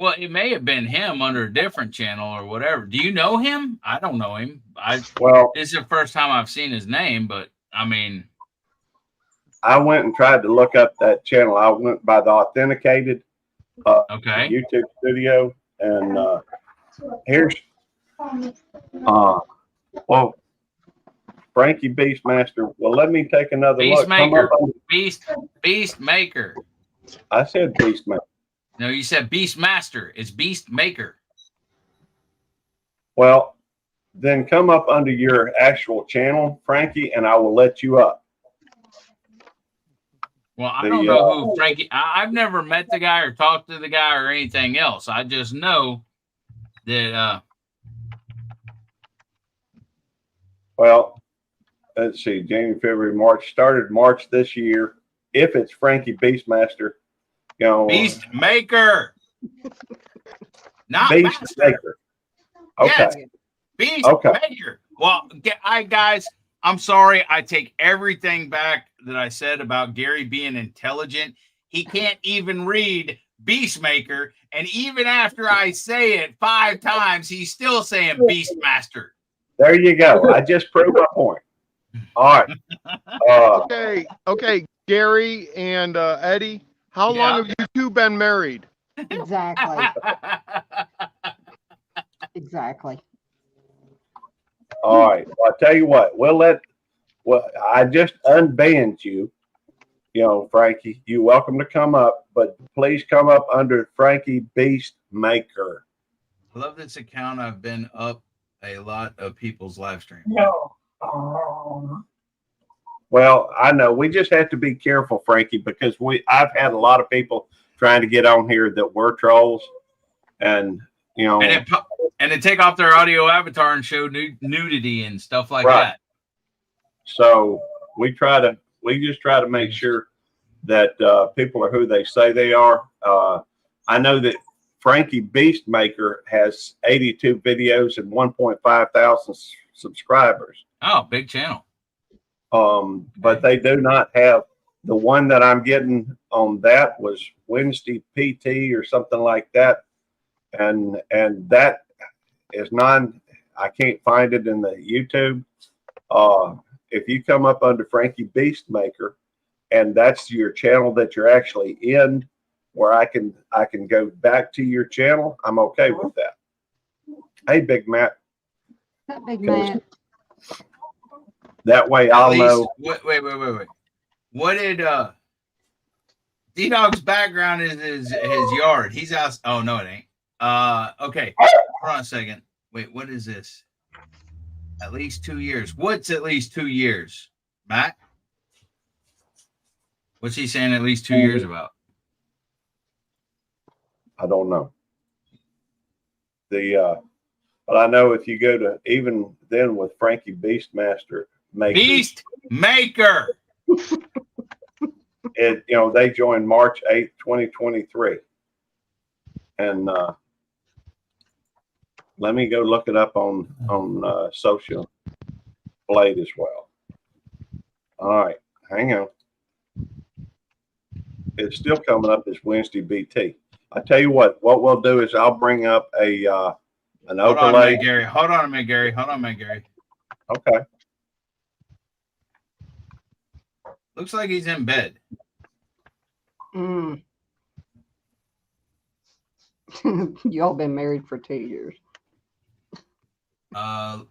Well, it may have been him under a different channel or whatever. Do you know him? I don't know him. This is the first time I've seen his name, but I mean, I went and tried to look up that channel. I went by the authenticated YouTube studio, and here's Frankie Beastmaster. Well, let me take another look. Beastmaker. I said Beastmaster. No, you said Beastmaster. It's Beastmaker. Well, then come up under your actual channel, Frankie, and I will let you up. Well, I don't know who Frankie. I've never met the guy or talked to the guy or anything else. I just know that. Well, let's see. January, February, March. Started March this year. If it's Frankie Beastmaster. Beastmaker, not Beastmaker. Okay. Yes, Beastmaker. Well, guys, I'm sorry. I take everything back that I said about Gary being intelligent. He can't even read Beastmaker, and even after I say it 5 times, he's still saying Beastmaster. There you go. I just proved my point. All right. Okay, Gary and Eddie. How long have you two been married? Exactly. Exactly. All right. Well, I'll tell you what. I just unbanned you. you know, Frankie, you're welcome to come up, but please come up under Frankie Beast Maker. I love this account. I've been up a lot of people's live streams. No. Well, I know we just have to be careful, Frankie, because I've had a lot of people trying to get on here that were trolls, and you know, and they take off their audio avatar and show nudity and stuff like Right. that. So we just try to make sure that people are who they say they are. I know that Frankie Beastmaker has 82 videos and 1.5 thousand subscribers. Oh, big channel. But they do not have the one that I'm getting on that was Wednesday PT or something like that. And that is I can't find it in the YouTube. If you come up under Frankie Beastmaker and that's your channel that you're actually in, where I can go back to your channel, I'm okay with that. Hey, Big Matt. That Big Matt. That way I'll know. Wait. What did D-Dog's background is his yard. He's out. Oh no, it ain't. Okay. Hold on a second. Wait, what is this? At least 2 years. What's at least 2 years? Matt? What's he saying at least 2 years about? I don't know. But I know if you go to even then with Frankie Beastmaster Maker. Beast Maker. They joined March 8th, 2023. And let me go look it up on Social Blade as well. All right, hang on. It's still coming up as Wednesday BT. I tell you what we'll do is I'll bring up an Hold on a overlay. minute, Gary. Hold on a minute, Gary. Okay. Looks like he's in bed. Y'all been married for 2 years. Let's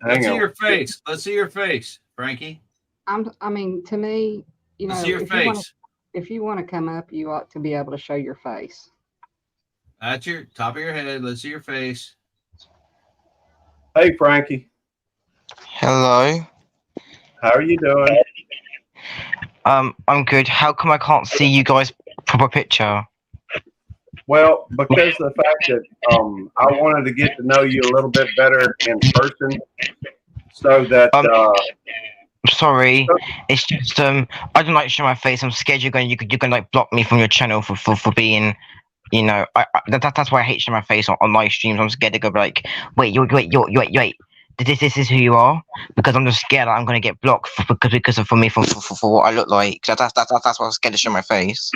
Hang see on. your face. Let's see your face, Frankie. I mean, to me, Let's see your face. If you want to come up, you ought to be able to show your face. That's your top of your head. Let's see your face. Hey, Frankie. Hello. How are you doing? I'm good. How come I can't see you guys' proper picture? Well, because of the fact that I wanted to get to know you a little bit better in person, so that Sorry, it's just I don't like to show my face. I'm scared you're going like block me from your channel for being, you know, that's why I hate showing my face on live streams. I'm scared to go like, wait. This is who you are, because I'm just scared that I'm gonna get blocked for what I look like. That's why I'm scared to show my face.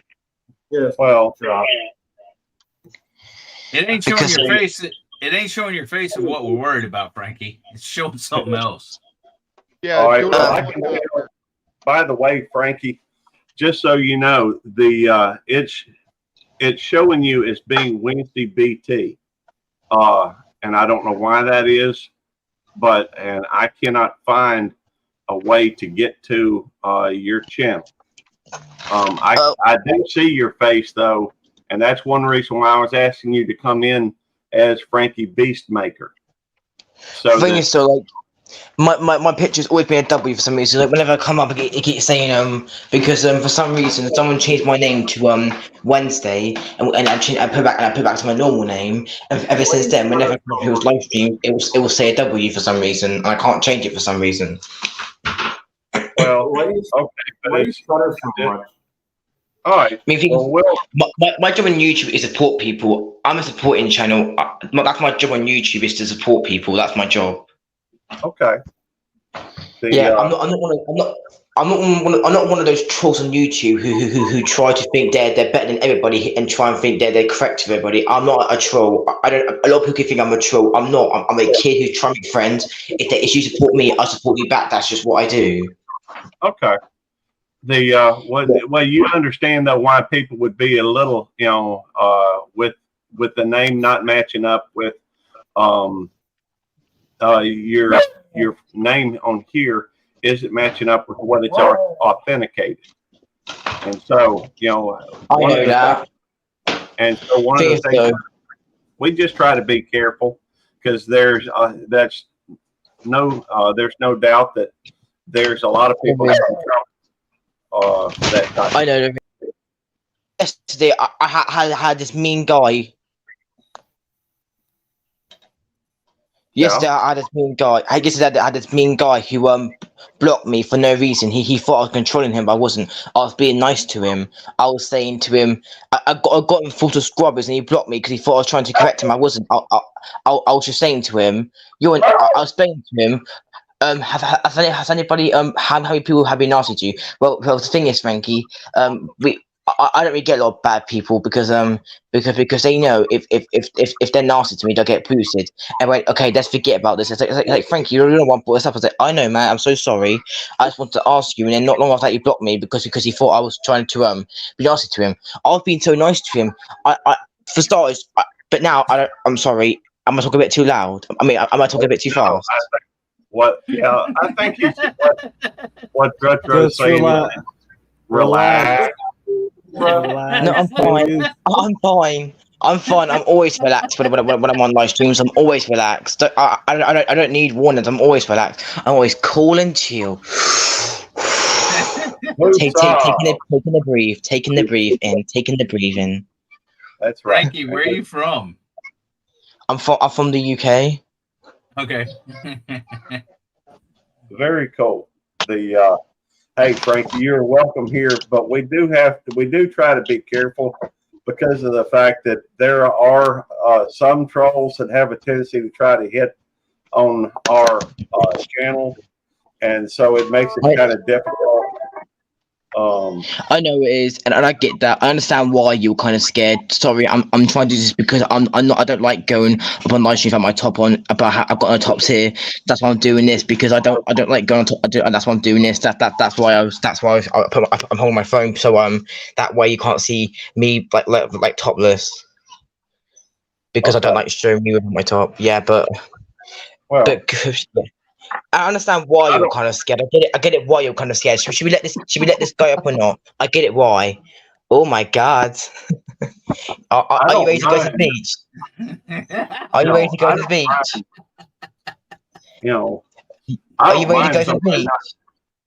Yes. Well, it ain't showing your face. It ain't showing your face of what we're worried about, Frankie. It's showing something else. Yeah. All right. Well, by the way, Frankie, just so you know, it's showing you as being Wednesday BT, and I don't know why that is, and I cannot find a way to get to your channel. I do see your face though, and that's one reason why I was asking you to come in as Frankie Beastmaker. So The thing is, so like my picture's always been a W for some reason. Like whenever I come up, it keeps saying because for some reason someone changed my name to Wednesday, and I put back to my normal name. And ever since then, whenever it was live stream, it will say a W for some reason. And I can't change it for some reason. Well, all right. My job on YouTube is to support people. I'm a supporting channel. That's my job on YouTube, is to support people. That's my job. Okay. I'm not one of those trolls on YouTube who try to think they're better than everybody and try and think they're correct with everybody. I'm not a troll. A lot of people think I'm a troll. I'm not. I'm a kid who's trying to make friends. If you support me, I support you back. That's just what I do. Okay. Well, you understand though why people would be a little, with the name not matching up with your name on here. isn't matching up with what it's authenticated. And so, you know, I know that. And so one of the things we just try to be careful because there's there's no doubt that there's a lot of people that I know. Yesterday, I had this mean guy. Yesterday, I had this mean guy. I guess I had this mean guy who blocked me for no reason. He thought I was controlling him, but I wasn't. I was being nice to him. I was saying to him, I got him full of scrubbers, and he blocked me because he thought I was trying to correct him. I wasn't. I was just saying to him, I was saying to him, has anybody how many people have been nasty to you? Well, the thing is, Frankie, I don't really get a lot of bad people because they know if they're nasty to me, they'll get boosted. And went, okay, let's forget about this. It's like Frankie, you don't want to put this up. I was like, I know, man. I'm so sorry. I just wanted to ask you. And then not long after that, he blocked me because he thought I was trying to be nasty to him. I've been so nice to him. I for starters, but now I'm sorry. Am I talking a bit too loud? I mean, am I talking a bit too fast? What? Yeah, I think you said what Retro's saying. Relax. No, I'm fine. I'm fine. I'm always relaxed when I'm on live streams. I'm always relaxed. I don't need warnings. I'm always relaxed. I'm always cool and chill. taking the breathe in. That's right. Frankie, where are you from? I'm from the UK. Okay. Very cool. Hey, Frankie, you're welcome here, but we do try to be careful because of the fact that there are some trolls that have a tendency to try to hit on our channel, and so it makes it kind of difficult. I know it is, and I get that. I understand why you're kind of scared. Sorry, I'm trying to do this because I don't like going up on live streams at my top on about how I've got no tops here. That's why I'm doing this because I don't like going on top. And that's why I'm doing this. That's why I'm holding my phone so that way you can't see me like topless because I don't like showing me with my top. Yeah, but yeah. I understand why you're kind of scared. I get it why you're kind of scared. Should we let this guy up or not? I get it why. Oh my God. Are you ready to go to the beach? Are you ready to go to the beach? You know, are you ready to go to the beach?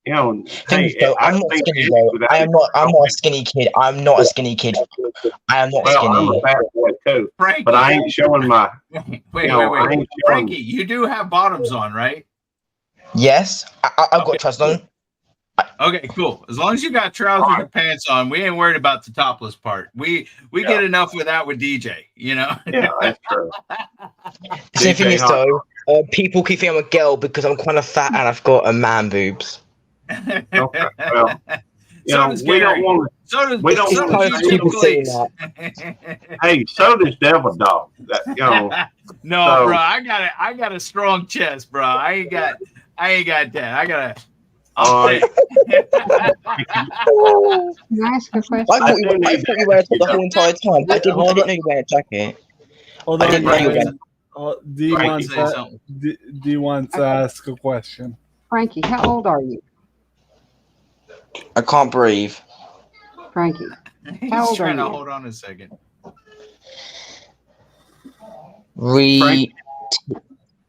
You know, hey, I'm not skinny though. I'm not a skinny kid. I'm not a skinny kid. I am not skinny. I'm a fat boy too, Frankie, but I ain't showing my. Wait. Frankie, you do have bottoms on, right? Yes, I've got trousers on. Okay, cool. As long as you got trousers and pants on, we ain't worried about the topless part. We get enough with that with DJ, you know. Yeah, that's true. The thing is though, people keep thinking I'm a girl because I'm kind of fat and I've got man boobs. Okay, well, you know, we don't want to. We don't want to. Hey, so does Devil Dog. You know. No, bro, I got a strong chest, bro. I ain't got that. I got a. All right. Can I ask a question? I thought you were the whole entire time. I didn't know you were wearing a jacket. I didn't know you were wearing. D wants to ask a question. Frankie, how old are you? I can't breathe. Frankie, He's how old trying are to you? hold on a second.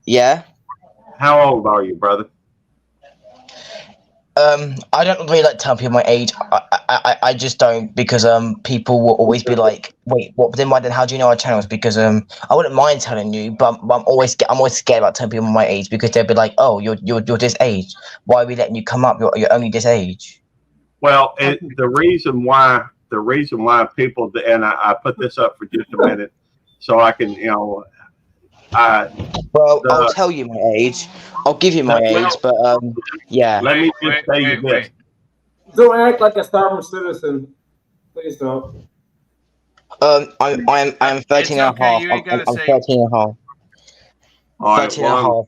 Yeah. How old are you, brother? I don't really like telling people my age. I just don't because people will always be like, wait, what? Then why? Then how do you know our channels? Because I wouldn't mind telling you, but I'm always scared about telling people my age because they'll be like, oh, you're this age. Why are we letting you come up? You're only this age. Well, the reason why people, and I put this up for just a minute so I can, you know. I'll tell you my age. I'll give you my age, but yeah. Let me just tell you this. Don't act like a Star citizen. Please don't. I'm 13 and a half. I'm 13 and a half. All right, 13 and a half.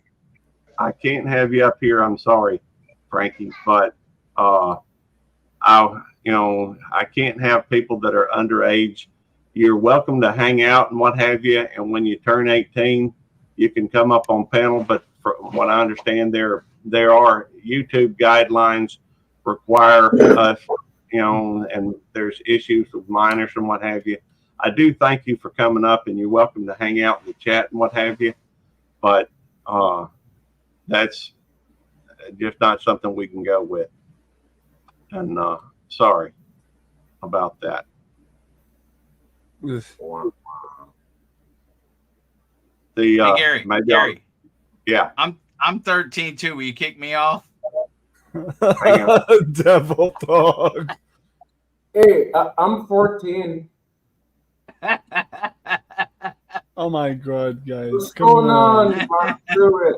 I can't have you up here. I'm sorry, Frankie, but I can't have people that are underage. You're welcome to hang out and what have you. And when you turn 18, you can come up on panel. But from what I understand, there are YouTube guidelines require us, you know, and there's issues with minors and what have you. I do thank you for coming up, and you're welcome to hang out in the chat and what have you. But that's just not something we can go with. And sorry about that. Hey, Gary, maybe Gary, yeah, I'm 13 too. Will you kick me off? Devil dog. Hey, I'm 14. Oh my god, guys. What's Come going on. on? Mark through it.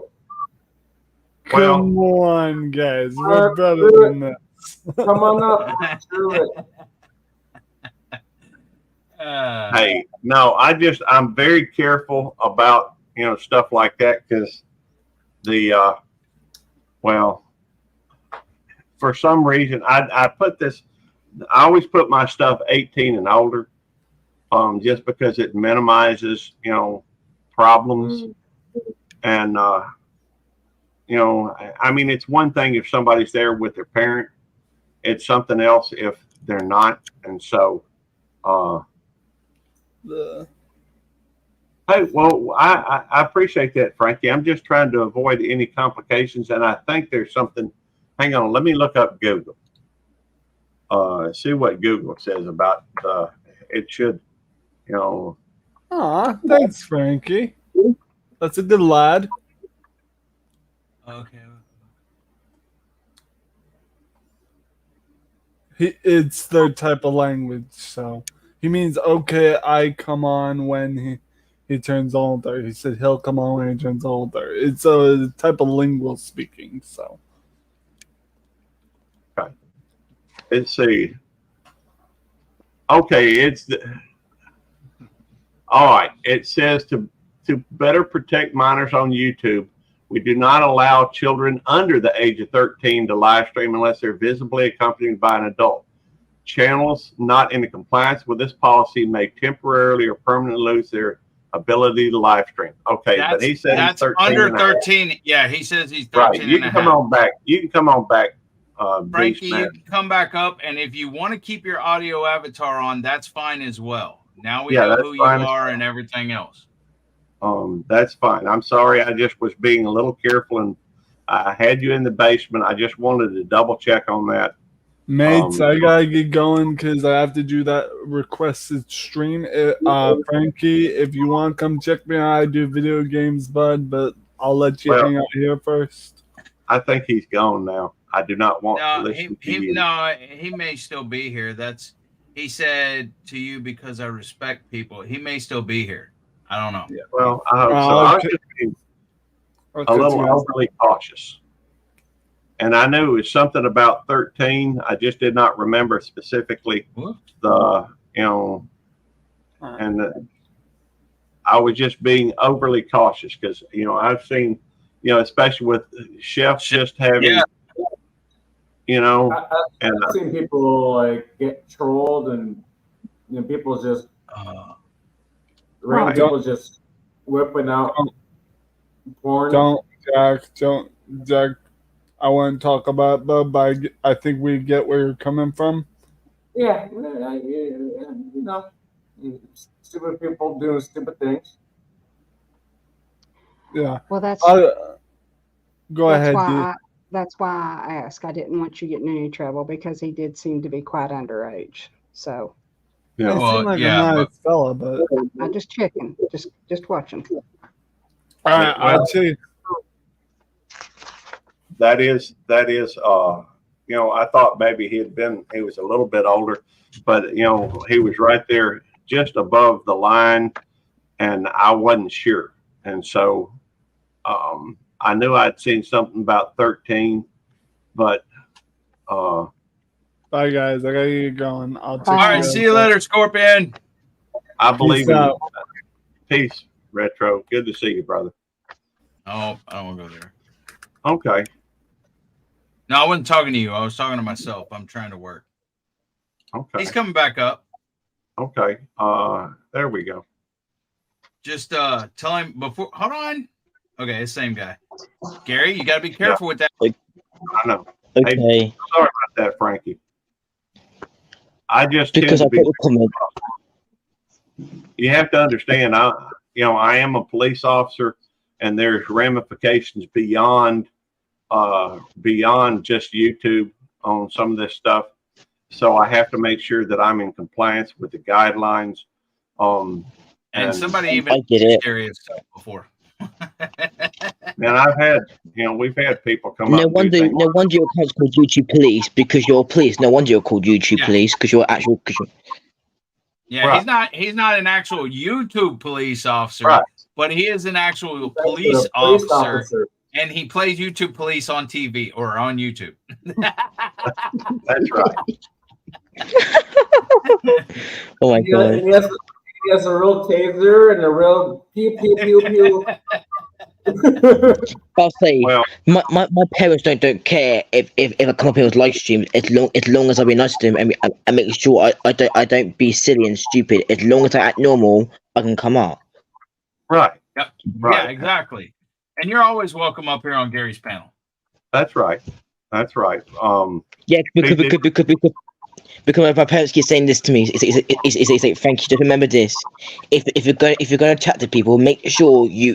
Come on, guys. We're Mark better through than it. this. Come on up. Mark through it. Hey, no, I'm very careful about, you know, stuff like that because well, for some reason, I always put my stuff 18 and older, just because it minimizes, you know, problems. And, you know, I mean, it's one thing if somebody's there with their parent, it's something else if they're not. And so, hey, well, I appreciate that, Frankie. I'm just trying to avoid any complications, and I think there's something. Hang on, let me look up Google. See what Google says about it. Should, you know. Aw, thanks, Frankie. That's a good lad. Okay. It's their type of language, so he means okay. I come on when he turns older. He said he'll come on when he turns older. It's a type of lingual speaking. So, okay. Let's see. Okay, all right. It says to better protect minors on YouTube, we do not allow children under the age of 13 to live stream unless they're visibly accompanied by an adult. Channels not in compliance with this policy may temporarily or permanently lose their ability to live stream. Okay, but he said that's he's 13 under 13. Yeah, he says he's 13 right. You can come on back. You can come on back, Frankie, Beast Man. you can come back up, and if you want to keep your audio avatar on, that's fine as well. Now we Yeah, know that's who you fine as are well. and everything else. That's fine. I'm sorry. I just was being a little careful, and I had you in the basement. I just wanted to double check on that. mates, I gotta get going because I have to do that requested stream. Frankie, if you want, come check me out. I do video games, bud, but I'll let you hang out here first. I think he's gone now. I do not want to No, listen to you. no, he may still be here. He said to you because I respect people. He may still be here. I don't know. Yeah, well, I hope so. I was just being a little Okay. overly cautious. And I knew it was something about 13. I just did not remember specifically the, you know, and I was just being overly cautious because, you know, I've seen, you know, especially with chefs just having, you know, and I've seen people like get trolled and, you know, people just Right. people just whipping out porn. Don't, Jack. I want to talk about it, but I think we get where you're coming from. Yeah, you know, stupid people doing stupid things. Yeah. Well, that's go ahead, Dee. That's why I asked. I didn't want you getting in any trouble because he did seem to be quite underage. So Yeah, he seemed like a nice fella, but I'm just checking, just watching. all right, I'll tell you. that is, you know, I thought maybe he was a little bit older, but, you know, he was right there just above the line, and I wasn't sure. And so I knew I'd seen something about 13, but Bye, guys. I gotta get going. I'll take All right, see you later, Scorpion. I believe Peace in out. Peace, Retro. Good to see you, brother. Oh, I don't want to go there. Okay. No, I wasn't talking to you. I was talking to myself. I'm trying to work. Okay. He's coming back up. Okay. There we go. Just tell him before. Hold on. Okay, same guy. Gary, you got to be careful with that. I know. Okay. Hey, sorry about that, Frankie. I just Because I tend to put be. a comment. You have to understand. I am a police officer, and there's ramifications beyond just YouTube on some of this stuff. So I have to make sure that I'm in compliance with the guidelines. And somebody I even get it. Gary himself before. And I've had, we've had people come No up. wonder your account's called YouTube Police because you're police. No wonder you're called YouTube Yeah. Police because you're actual. Yeah, Right. he's not an actual YouTube police officer, Right. but he is an actual Thank you, police police officer, and he plays YouTube police on TV or on YouTube. That's right. Oh my god! He has a real taser and a real pew pew pew pew. I'll say Well, my parents don't care if I come up here with live streams as long as I be nice to them and make sure I don't be silly and stupid. As long as I act normal, I can come up. right. Yep. Right. Yeah, exactly. And you're always welcome up here on Gary's panel. That's right. That's right. Yeah, because my parents keep saying this to me. It's like, Frankie, just remember this: if you're going to chat to people, make sure you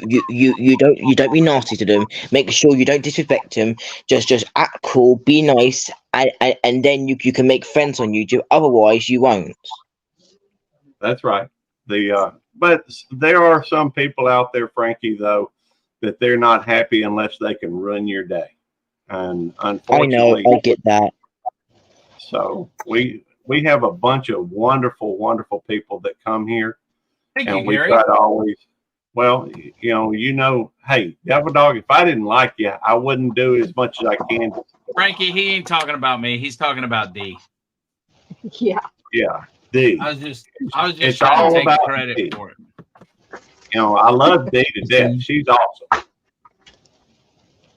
don't be nasty to them. Make sure you don't disrespect them. Just act cool, be nice, and then you can make friends on YouTube. Otherwise, you won't. That's right. But there are some people out there, Frankie, though, that they're not happy unless they can ruin your day. And I know, unfortunately, I get that. so we have a bunch of wonderful, wonderful people that come here, Thank and you, we Gary. try to always. Well, hey, Devil Dog, if I didn't like you, I wouldn't do as much as I can. Frankie, he ain't talking about me. He's talking about D. Yeah. Yeah, D. I was just It's trying all to take about credit D. for it. I love D to death. She's awesome.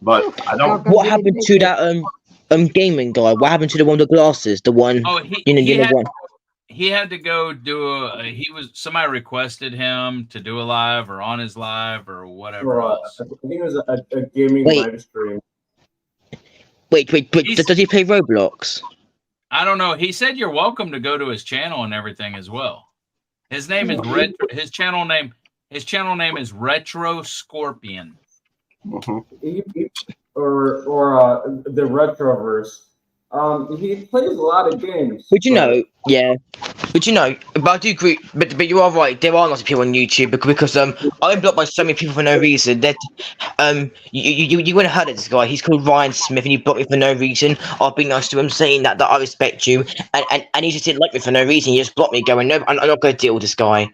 But I don't. What happened to that gaming guy? What happened to the one with the glasses? The one Oh, he had to go do somebody requested him to do a live or on his live or whatever else. I think it was a gaming Wait. live stream. Wait. Does he play Roblox? I don't know. He said you're welcome to go to his channel and everything as well. His name is his channel name is Retro Scorpion. Or the Retroverse. He plays a lot of games. But I do agree. But you are right. There are lots of people on YouTube because I'm blocked by so many people for no reason. That you wouldn't have heard of this guy. He's called Ryan Smith, and he blocked me for no reason. I'll be nice to him, saying that I respect you, and he just didn't like me for no reason. He just blocked me, going, no, I'm not going to deal with this guy.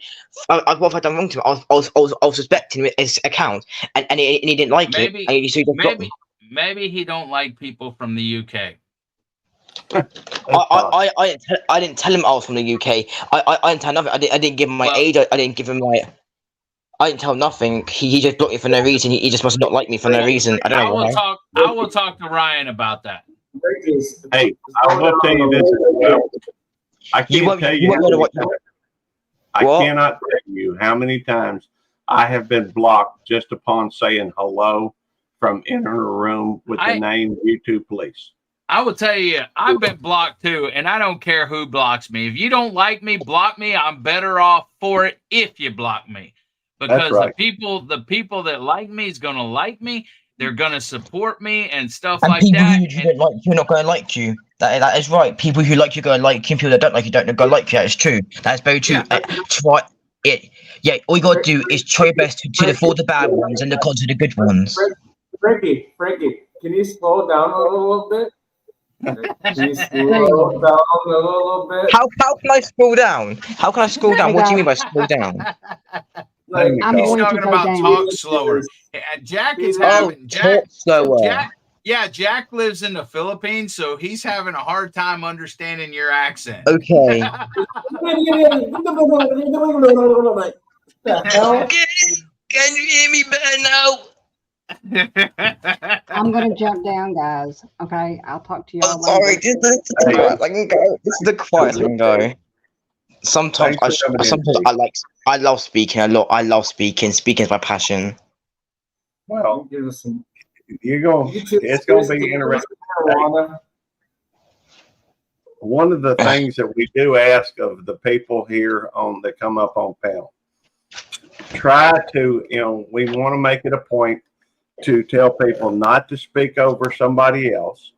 What have I done wrong to him? I was suspecting his account, and he didn't like it. And so he just blocked me. Maybe he don't like people from the UK. I didn't tell him I was from the UK. I didn't tell nothing. I didn't give him my age. I didn't give him I didn't tell him nothing. He just blocked me for no reason. He just must not like me for no reason. I don't know why. I will talk to Ryan about that. Hey, I will tell you this as well. I can't tell you. I cannot tell you how many times I have been blocked just upon saying hello from entering a room with the name YouTube Police. I will tell you, I've been blocked too, and I don't care who blocks me. If you don't like me, block me. I'm better off for it if you block me, because the people that like me is gonna like me. They're gonna support me and stuff and like people that. who you don't like, you're not going to like you. That is right. People who like you go and like you. People that don't like you don't go like you. That is true. That is very true. Try it. Yeah. All you got to do is try your best to avoid the bad ones and look onto the good ones. Frankie, can you slow down a little bit? Can you slow down a little bit? How can I scroll down? How can I scroll down? What do you mean by scroll down? He's talking about talk slower. Jack is having talk slower. Jack lives in the Philippines, so he's having a hard time understanding your accent. Okay. Can you hear me better now? I'm gonna jump down, guys. Okay, I'll talk to y'all. Sorry, this is the quiet I can go. Sometimes I love speaking a lot. I love speaking. Speaking is my passion. Well, Give us some. you're going. It's going to be interesting. Marijuana. One of the things that we do ask of the people here on that come up on panel, try to, we want to make it a point to tell people not to speak over somebody else.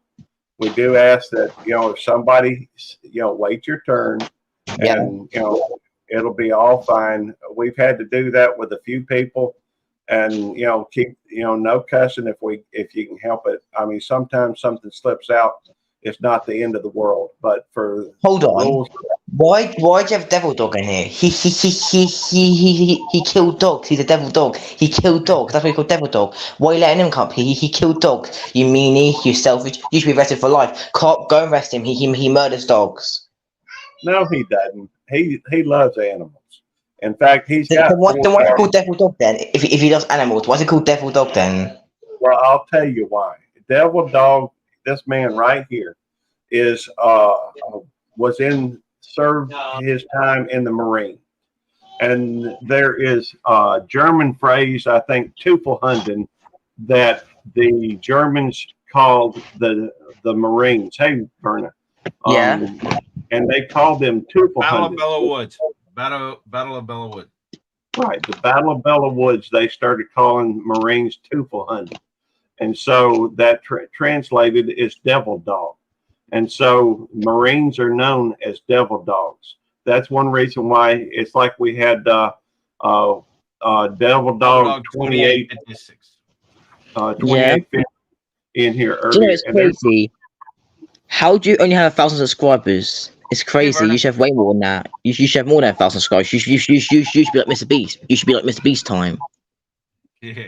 We do ask that, if somebody, wait your turn and, it'll be all fine. We've had to do that with a few people and, keep, no cussing if you can help it. I mean, sometimes something slips out. It's not the end of the world, but for Hold on. rules, Why do you have Devil Dog in here? He killed dogs. He's a devil dog. He killed dogs. That's why he's called Devil Dog. Why are you letting him come? He killed dogs. You meanie. You selfish. You should be arrested for life. Cop, go arrest him. He murders dogs. no, he doesn't. He loves animals. In fact, he's Then got. why is it called Devil Dog then? If he loves animals, why is it called Devil Dog then? Well, I'll tell you why. Devil Dog, this man right here, is served his time in the Marine, and there is a German phrase, I think, Teufelhunden, that the Germans called the Marines. Hey, Verna. Yeah. And they called them Battle of Teufelhunden. Bella Woods. Battle of Bella Woods. Right, the Battle of Bella Woods, they started calling Marines Teufelhunden. And so that translated is devil dog. And so Marines are known as devil dogs. That's one reason why it's like we had Devil Dog 2856. 2850 in here Do you know earlier. it's crazy? How do you only have 1,000 subscribers? It's crazy. You should have way more than that. You should have more than 1,000 subscribers. You should be like Mr. Beast. You should be like Mr. Beast time. Yeah.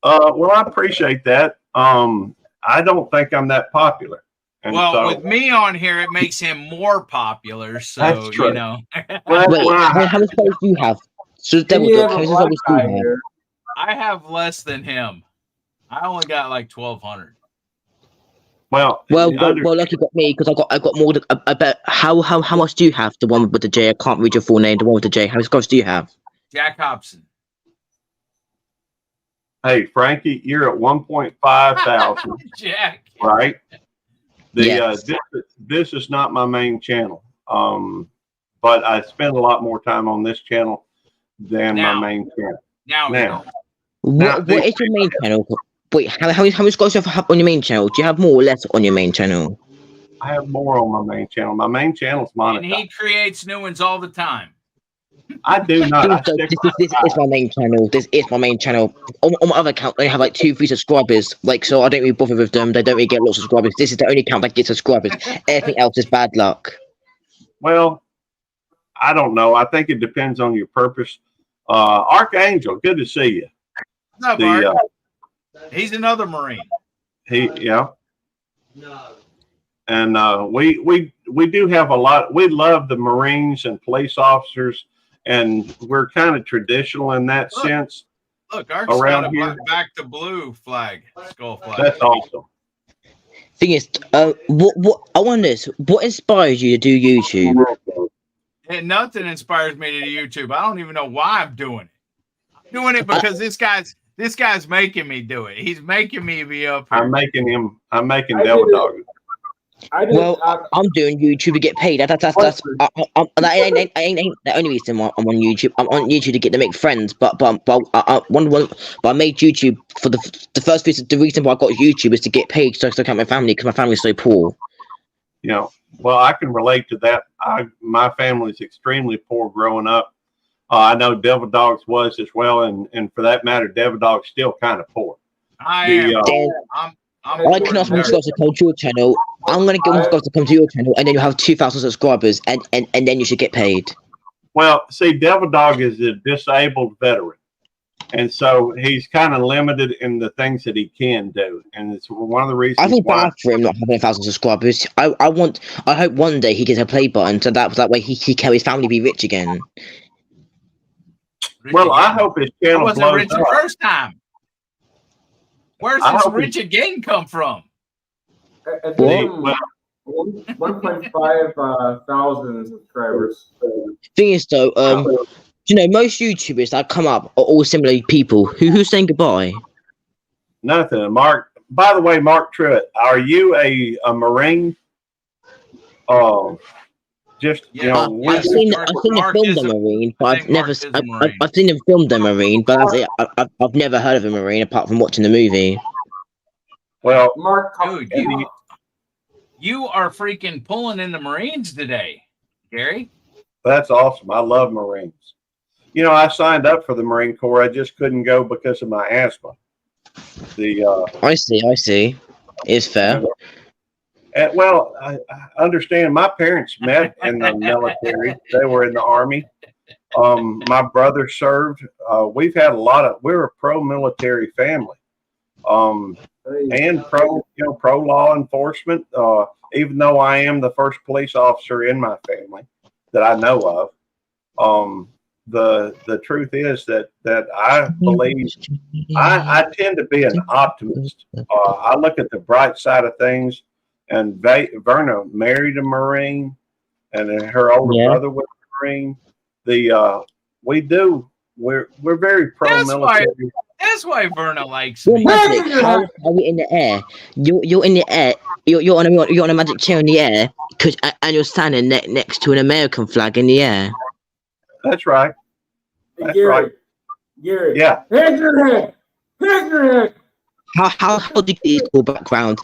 Well, I appreciate that. I don't think I'm that popular. And Well, so, with me on here, it makes him more popular. So, That's true. you know. Wait, how many followers do you have? So Devil Dog, how many followers do you have? I have less than him. I only got like 1,200. well, Lucky got me because I got more than I bet. How much do you have? The one with the J. I can't read your full name. The one with the J. How many subscribers do you have? Jack Hobson. hey, Frankie, you're at 1.5 thousand, Jack. right? Yes. This is not my main channel. But I spend a lot more time on this channel than Now. my main channel. Now. What is your main channel? Wait, how many subscribers do you have on your main channel? Do you have more or less on your main channel? I have more on my main channel. My main channel is And monetized. he creates new ones all the time. I do not. I So stick this is my main channel. This is my main channel. On my other account, I only have like 2-3 subscribers. Like, so I don't really bother with them. They don't really get lots of subscribers. This is the only account that gets subscribers. Everything else is bad luck. Well, I don't know. I think it depends on your purpose. Archangel, good to see you. What's up, The Art? He's another Marine. And we do have a lot. We love the Marines and police officers, and we're kind of traditional in that sense. Look, Art's got Around a here. back to blue flag, skull flag. That's awesome. Thing is, what I wonder is, what inspired you to do YouTube? And nothing inspires me to do YouTube. I don't even know why I'm doing it. I'm doing it because this guy's making me do it. He's making me be up here. I'm making Devil Dog. Well, I'm doing YouTube to get paid. That ain't the only reason why I'm on YouTube. I'm on YouTube to make friends. But I made YouTube for the first reason. The reason why I got YouTube is to get paid so I can help my family because my family's so poor. Well, I can relate to that. My family's extremely poor growing up. I know Devil Dogs was as well, and for that matter, Devil Dog's still kind of poor. I am. I can ask my subscribers to come to your channel. I'm gonna get my subscribers to come to your channel, and then you have 2,000 subscribers, and then you should get paid. Well, see, Devil Dog is a disabled veteran, and so he's kind of limited in the things that he can do, and it's one of the reasons. I feel why. bad for him not having 1,000 subscribers. I hope one day he gets a play button, so that way he can his family be rich again. Well, I hope his I channel wasn't blows rich the up. first time. Where's I this hope rich again come from? I think 1.5 thousand subscribers. Thing is though, you know, most YouTubers that come up are all similar people. Who's saying goodbye? Nothing. Mark, by the way, Mark Truitt, are you a Marine? Just, you know, I've seen the film The Marine, but I've never. I've seen the film The Marine, but that's it. I've never heard of a Marine apart from watching the movie. Well, Mark, dude, you are freaking pulling in the Marines today, Gary. That's awesome. I love Marines. You know, I signed up for the Marine Corps. I just couldn't go because of my asthma. I see. It's fair. Well, I understand. My parents met in the military. They were in the Army. My brother served. We've had we're a pro-military family. And pro law enforcement. Even though I am the first police officer in my family that I know of, the truth is that I believe I tend to be an optimist. I look at the bright side of things. And Verna married a Marine, and her older brother was a Marine. We're very pro-military. That's why Verna likes You're me. magic. How are you in the air? You're in the air. You're on a magic chair in the air, and you're standing next to an American flag in the air. That's right. That's Gary, right. Gary. Yeah. Head your head. Head your head. How do you get your school background?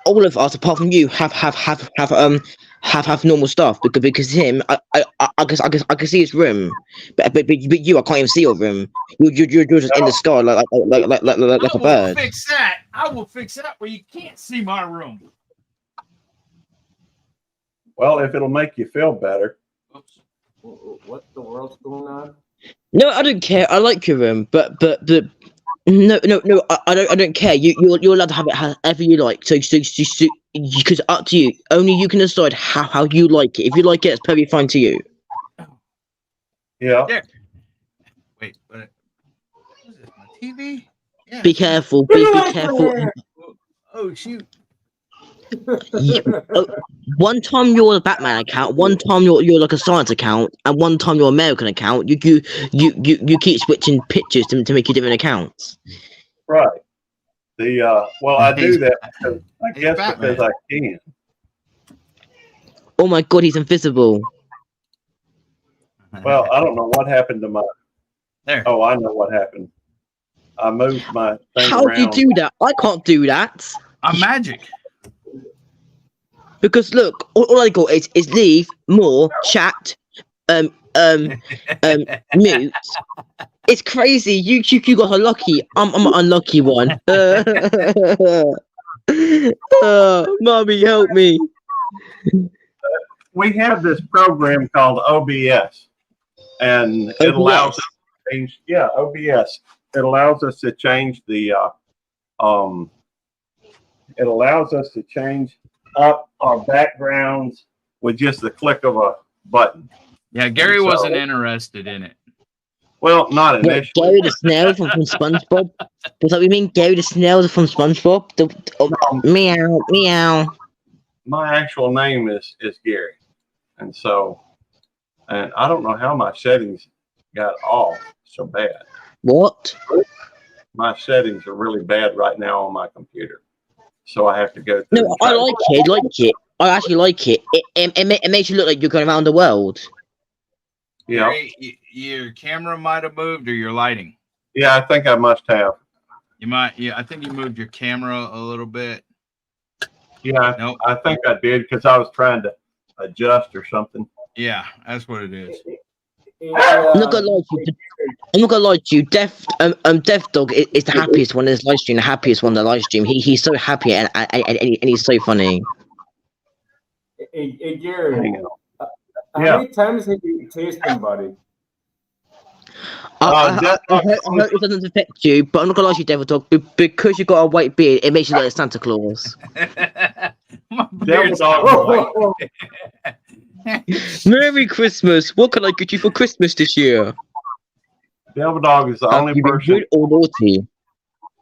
All of us apart from you have normal stuff because him I can see his room, but you I can't even see your room. You're just in the sky like a bird. I will fix that where you can't see my room. Well, if it'll make you feel better. What the world's going on? No, I don't care. I like your room, but no, I don't care. You're allowed to have it however you like. So because up to you. Only you can decide how you like it. If you like it, it's perfectly fine to you. Yeah. Wait, what is this? My TV? Yeah. Be careful. Be careful. Oh shoot. One time you're a Batman account, one time you're like a science account, and one time you're American account. You keep switching pictures to make you different accounts. Right. Well, I do that because, I guess because I can. Oh my God, he's invisible. Well, I don't know what happened to my. There. Oh, I know what happened. I moved my thing How around. do you do that? I can't do that. I'm magic. Because look, all I got is leave, more, chat, mute. It's crazy. You got unlucky. I'm an unlucky one. Mommy, help me. We have this program called OBS, and it allows us to change. Yeah, OBS. It allows us to change the. It allows us to change up our backgrounds with just the click of a button. Yeah, Gary wasn't interested in it. Well, not initially. Gary the Snail from SpongeBob. Does that mean Gary the Snail from SpongeBob? Meow, meow. My actual name is Gary, and I don't know how my settings got off so bad. What? My settings are really bad right now on my computer. So I have to go through. No, I like it. I actually like it. It makes you look like you're going around the world. Yeah. Your camera might have moved, or your lighting. Yeah, I think I must have. You might. Yeah, I think you moved your camera a little bit. Yeah, nope. I think I did because I was trying to adjust or something. Yeah, that's what it is. I'm not gonna lie to you. Death Dog is the happiest one in this live stream. The happiest one in the live stream. He's so happy and he's so funny. Hey Gary, how many times have you tasted, buddy? I hope it doesn't affect you, but I'm not gonna lie to you, Devil Dog, because you've got a white beard, it makes you look like Santa Claus. Devil Dog. Merry Christmas! What can I get you for Christmas this year? Devil Dog is the only person. Good or naughty?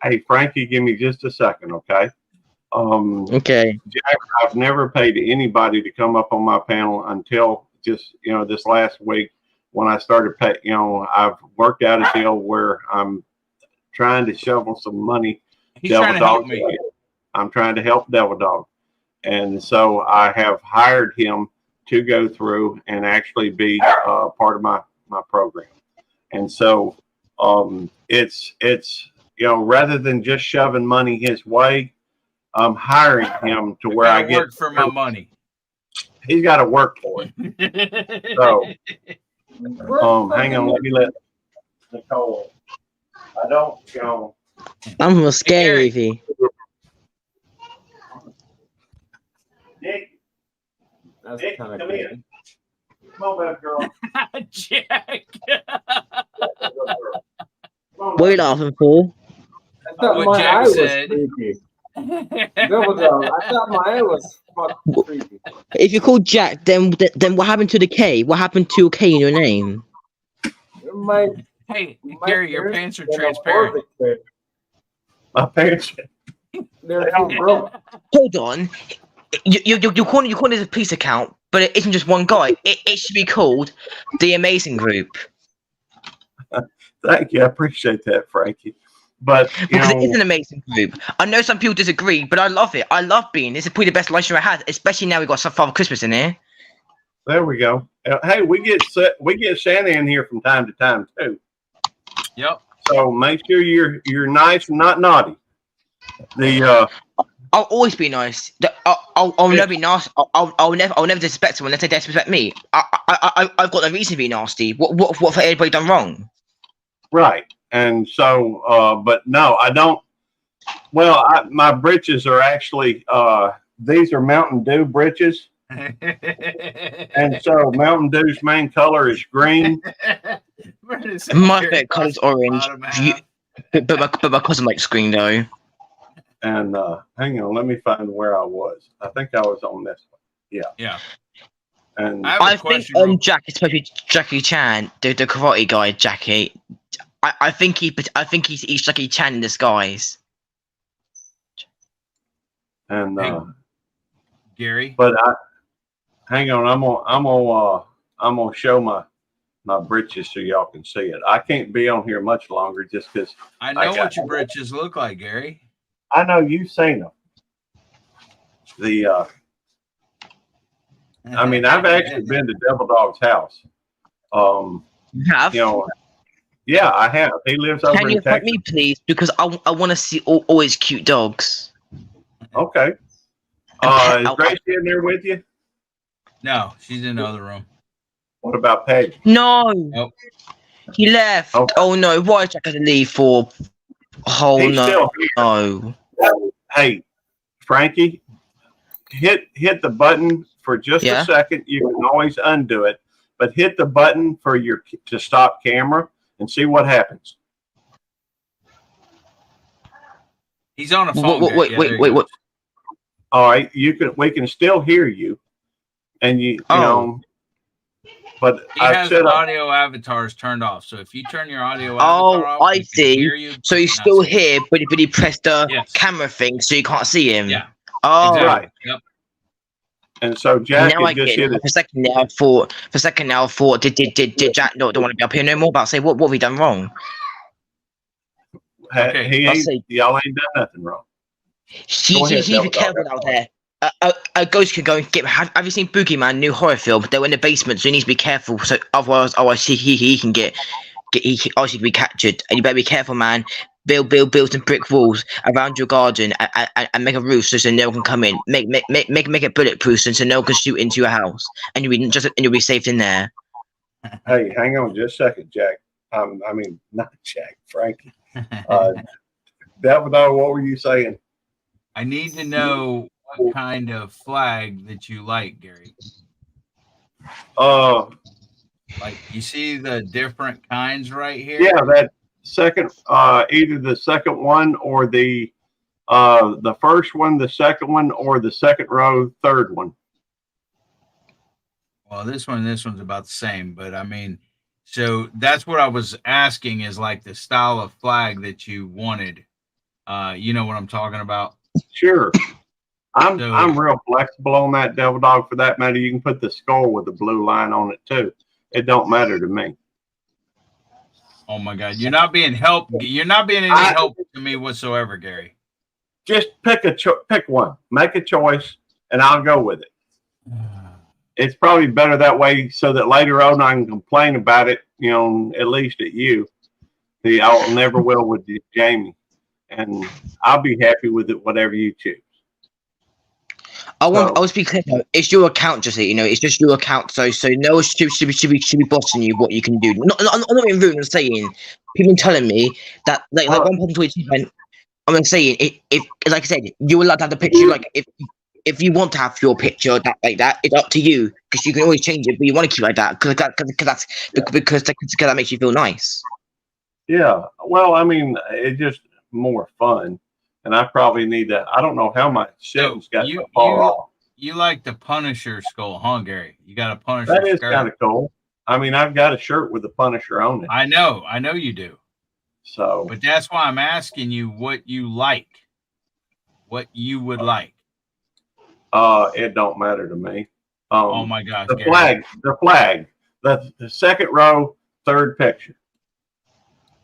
Hey, Frankie, give me just a second, okay? Okay. Jack, I've never paid anybody to come up on my panel until just this last week when I started pay, I've worked out a deal where I'm trying to shovel some money. He's trying to help me. I'm trying to help Devil Dog. And so I have hired him to go through and actually be part of my program. And so it's rather than just shoving money his way, I'm hiring him to where I get work for my money. He's got to work for it. So hang on, let me let Nicole. I don't, I'm a scary movie. Nick, That's Nick, kind of come good. here. Come on, back, girl. Jack. What are you laughing for? I thought What my Jack eye said. was creepy. Double dog. I thought my eye was fucking creepy. If you're called Jack, then what happened to the K? What happened to a K in your name? My, Hey, my Gary, your pants are they're transparent. aborted. My parents. They're too broke. Hold on. You're calling it a police account, but it isn't just one guy. It should be called the Amazing Group. Thank you. I appreciate that, Frankie. But, Because it is an amazing group. I know some people disagree, but I love it. I love being. This is probably the best live show I had, especially now we've got some Father Christmas in here. there we go. Hey, we get Santa in here from time to time too. Yep. So make sure you're nice and not naughty. I'll always be nice. I'll never be nasty. I'll never disrespect someone unless they disrespect me. I've got no reason to be nasty. What have anybody done wrong? Right. And so, but no, I don't. Well, my britches are actually, these are Mountain Dew britches. And so Mountain Dew's main color is green. My favorite color is orange. But my cousin likes green though. And hang on, let me find where I was. I think I was on this one. Yeah. Yeah. And I think Jack is supposed to be Jackie Chan, the karate guy, Jackie. I think he's Jackie Chan in disguise. And Gary. but hang on, I'm gonna show my britches so y'all can see it. I can't be on here much longer just because I know what your britches look like, Gary. I know you've seen them. I mean, I've actually been to Devil Dog's house. You have? Yeah, I have. He lives over Can you in help Texas. me, please? Because I want to see all his cute dogs. Okay. Is Gracie in there with you? No, she's in the other room. What about Peggy? No. Nope. He left. Okay. Oh no! Why is Jack going to leave for? Oh He's no! still here. No. Hey, Frankie, hit the button for just Yeah? a second. You can always undo it, but hit the button for to stop camera and see what happens. He's on a phone. Wait. What? All right, we can still hear you, and you know. But He I've has said audio avatars turned off. So if you turn your audio Oh, avatar off, I we can see. hear you, So he's not still see. here, but he pressed the Yes. camera thing, so you can't see him. Yeah. Oh, Exactly. Right. Yep. And so Jack now I had just get hit it. it. For a second now I thought, did Jack not want to be up here no more? But I say, what have we done wrong? Okay, He I'll ain't, say- y'all ain't done nothing wrong. He Go ahead, be Devil careful Dog. out there. A ghost could go and get. Have you seen Boogeyman, new horror film? They're in the basement, so he needs to be careful. So otherwise he can get he obviously be captured. And you better be careful, man. Build some brick walls around your garden and make a roof so no one can come in. Make it bulletproof so no one can shoot into your house, and you'll be safe in there. Hey, hang on just a second, Jack. I mean, not Jack, Frankie. Devil Dog, what were you saying? I need to know what kind of flag that you like, Gary. Like you see the different kinds right here. Yeah, that second, either the second one or the first one, the second one, or the second row, third one. Well, this one's about the same, but I mean, so that's what I was asking is like the style of flag that you wanted. You know what I'm talking about? Sure. I'm real flexible on that, Devil Dog. For that matter, you can put the skull with the blue line on it too. it don't matter to me. Oh my God, you're not being help. You're not being any help to me whatsoever, Gary. Just pick one, make a choice, and I'll go with it. It's probably better that way, so that later on I can complain about it. You know, at least at you. I'll never will with Jamie, and I'll be happy with it, whatever you choose. I want to be clear though. It's your account, just so you know. It's just your account. So no one should be bossing you what you can do. I'm not being rude. I'm saying people telling me that like one person tweeted. I'm saying if like I said, you're allowed to have the picture. Like if you want to have your picture like that, it's up to you because you can always change it. But you want to keep it like that because that makes you feel nice. Yeah. Well, I mean, it's just more fun. And I probably need that. I don't know how my settings got to fall off. You like the Punisher skull, huh, Gary? You got a Punisher That is skirt. kind of cool. I mean, I've got a shirt with the Punisher on it. I know you do. So, but that's why I'm asking you what you like, what you would like. It don't matter to me. Oh my gosh, the Gary. flag, the second row, third picture.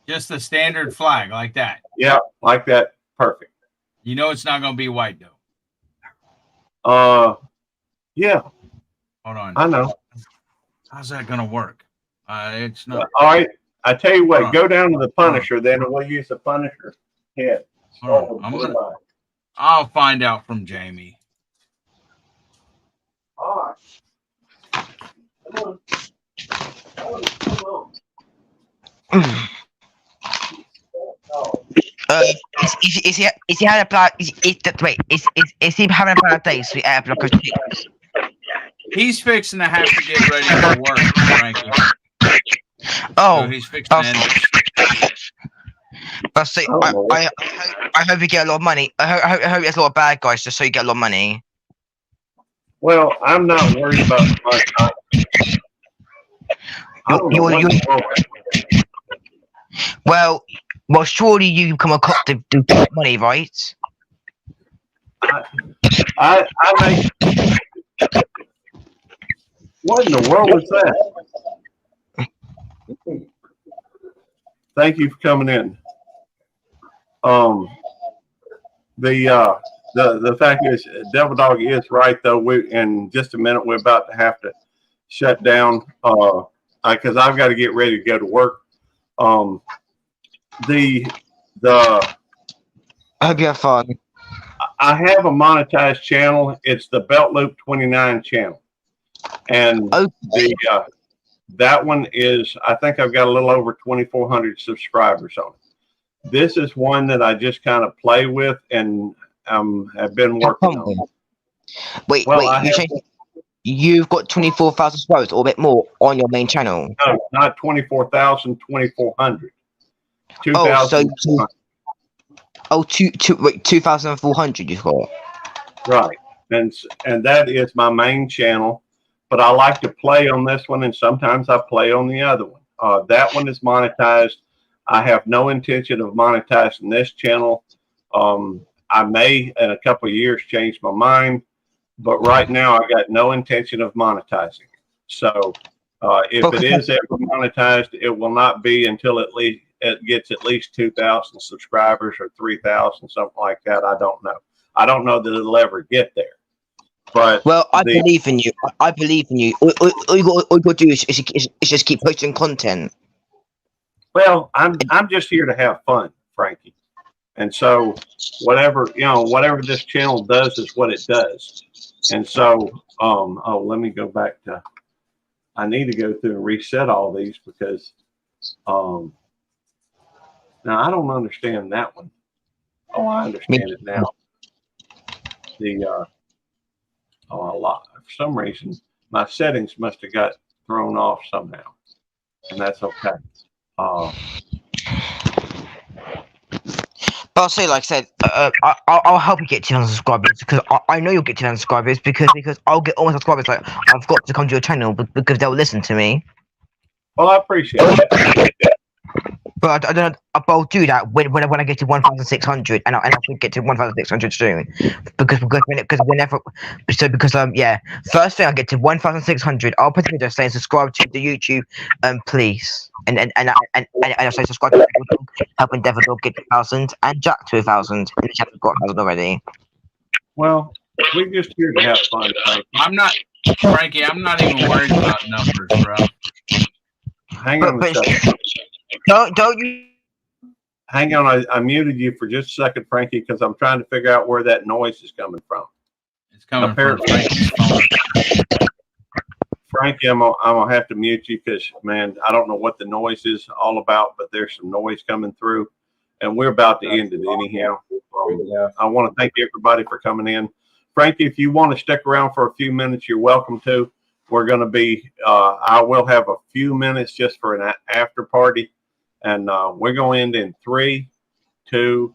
Just the standard flag like that. Yeah, like that. Perfect. You know it's not going to be white though. Yeah. Hold on. I know. How's that going to work? It's not. All right. I tell you what. Go down to the Punisher, then we'll use the Punisher head. I'll find out from Jamie. All right. Come on. Is he having a bad? Is he having a bad day? So we air blocker 6. He's fixing to have to get ready for work, Frankie. Oh, so he's fixing to end it. But see, I hope you get a lot of money. I hope there's a lot of bad guys just so you get a lot of money. Well, I'm not worried about my time. Well, surely you become a cop to get money, right? I make. What in the world was that? Thank you for coming in. The fact is, Devil Dog is right though. In just a minute, we're about to have to shut down because I've got to get ready to go to work. I hope you have fun. I have a monetized channel. It's the Belt Loop 29 channel, and that one is. I think I've got a little over 2,400 subscribers on it. This is one that I just kind of play with and have been working on. Wait, you've got 24,000 subscribers or a bit more on your main channel. No, not 24,000, 2,400. 2,000. 2,400 you've got. Right. And that is my main channel, but I like to play on this one and sometimes I play on the other one. That one is monetized. I have no intention of monetizing this channel. I may in a couple of years change my mind, but right now I got no intention of monetizing. So if it is ever monetized, it will not be until it gets at least 2,000 subscribers or 3,000, something like that. I don't know. I don't know that it'll ever get there. But I believe in you. I believe in you. All you got to do is just keep posting content. Well, I'm just here to have fun, Frankie. And so whatever this channel does is what it does. And so let me go back to. I need to go through and reset all these because now I don't understand that one. Oh, I understand it now. A lot. For some reason, my settings must have got thrown off somehow, and that's okay. But I'll say, like I said, I'll help you get 200 subscribers because I know you'll get 200 subscribers because I'll get all my subscribers. Like I've got to come to your channel because they'll listen to me. Well, I appreciate that. But I don't know. But I'll do that when I get to 1,600, and I should get to 1,600 soon, because whenever yeah, first thing I get to 1,600, I'll put it there saying subscribe to the YouTube, please, and I say subscribe to helping Devil Dog get to 1,000 and Jack to 1,000, and the chapter got 1,000 already. Well, we're just here to have fun. Frankie, I'm not even worried about numbers, bro. Hang on a second. Don't you? Hang on, I muted you for just a second, Frankie, because I'm trying to figure out where that noise is coming from. It's coming Apparently, from Frankie's phone. Frankie, I'm gonna have to mute you because, man, I don't know what the noise is all about, but there's some noise coming through, and we're about to end it anyhow. I want to thank everybody for coming in. Frankie, if you want to stick around for a few minutes, you're welcome to. We're going to be, I will have a few minutes just for an after party, and we're going to end in 3, 2,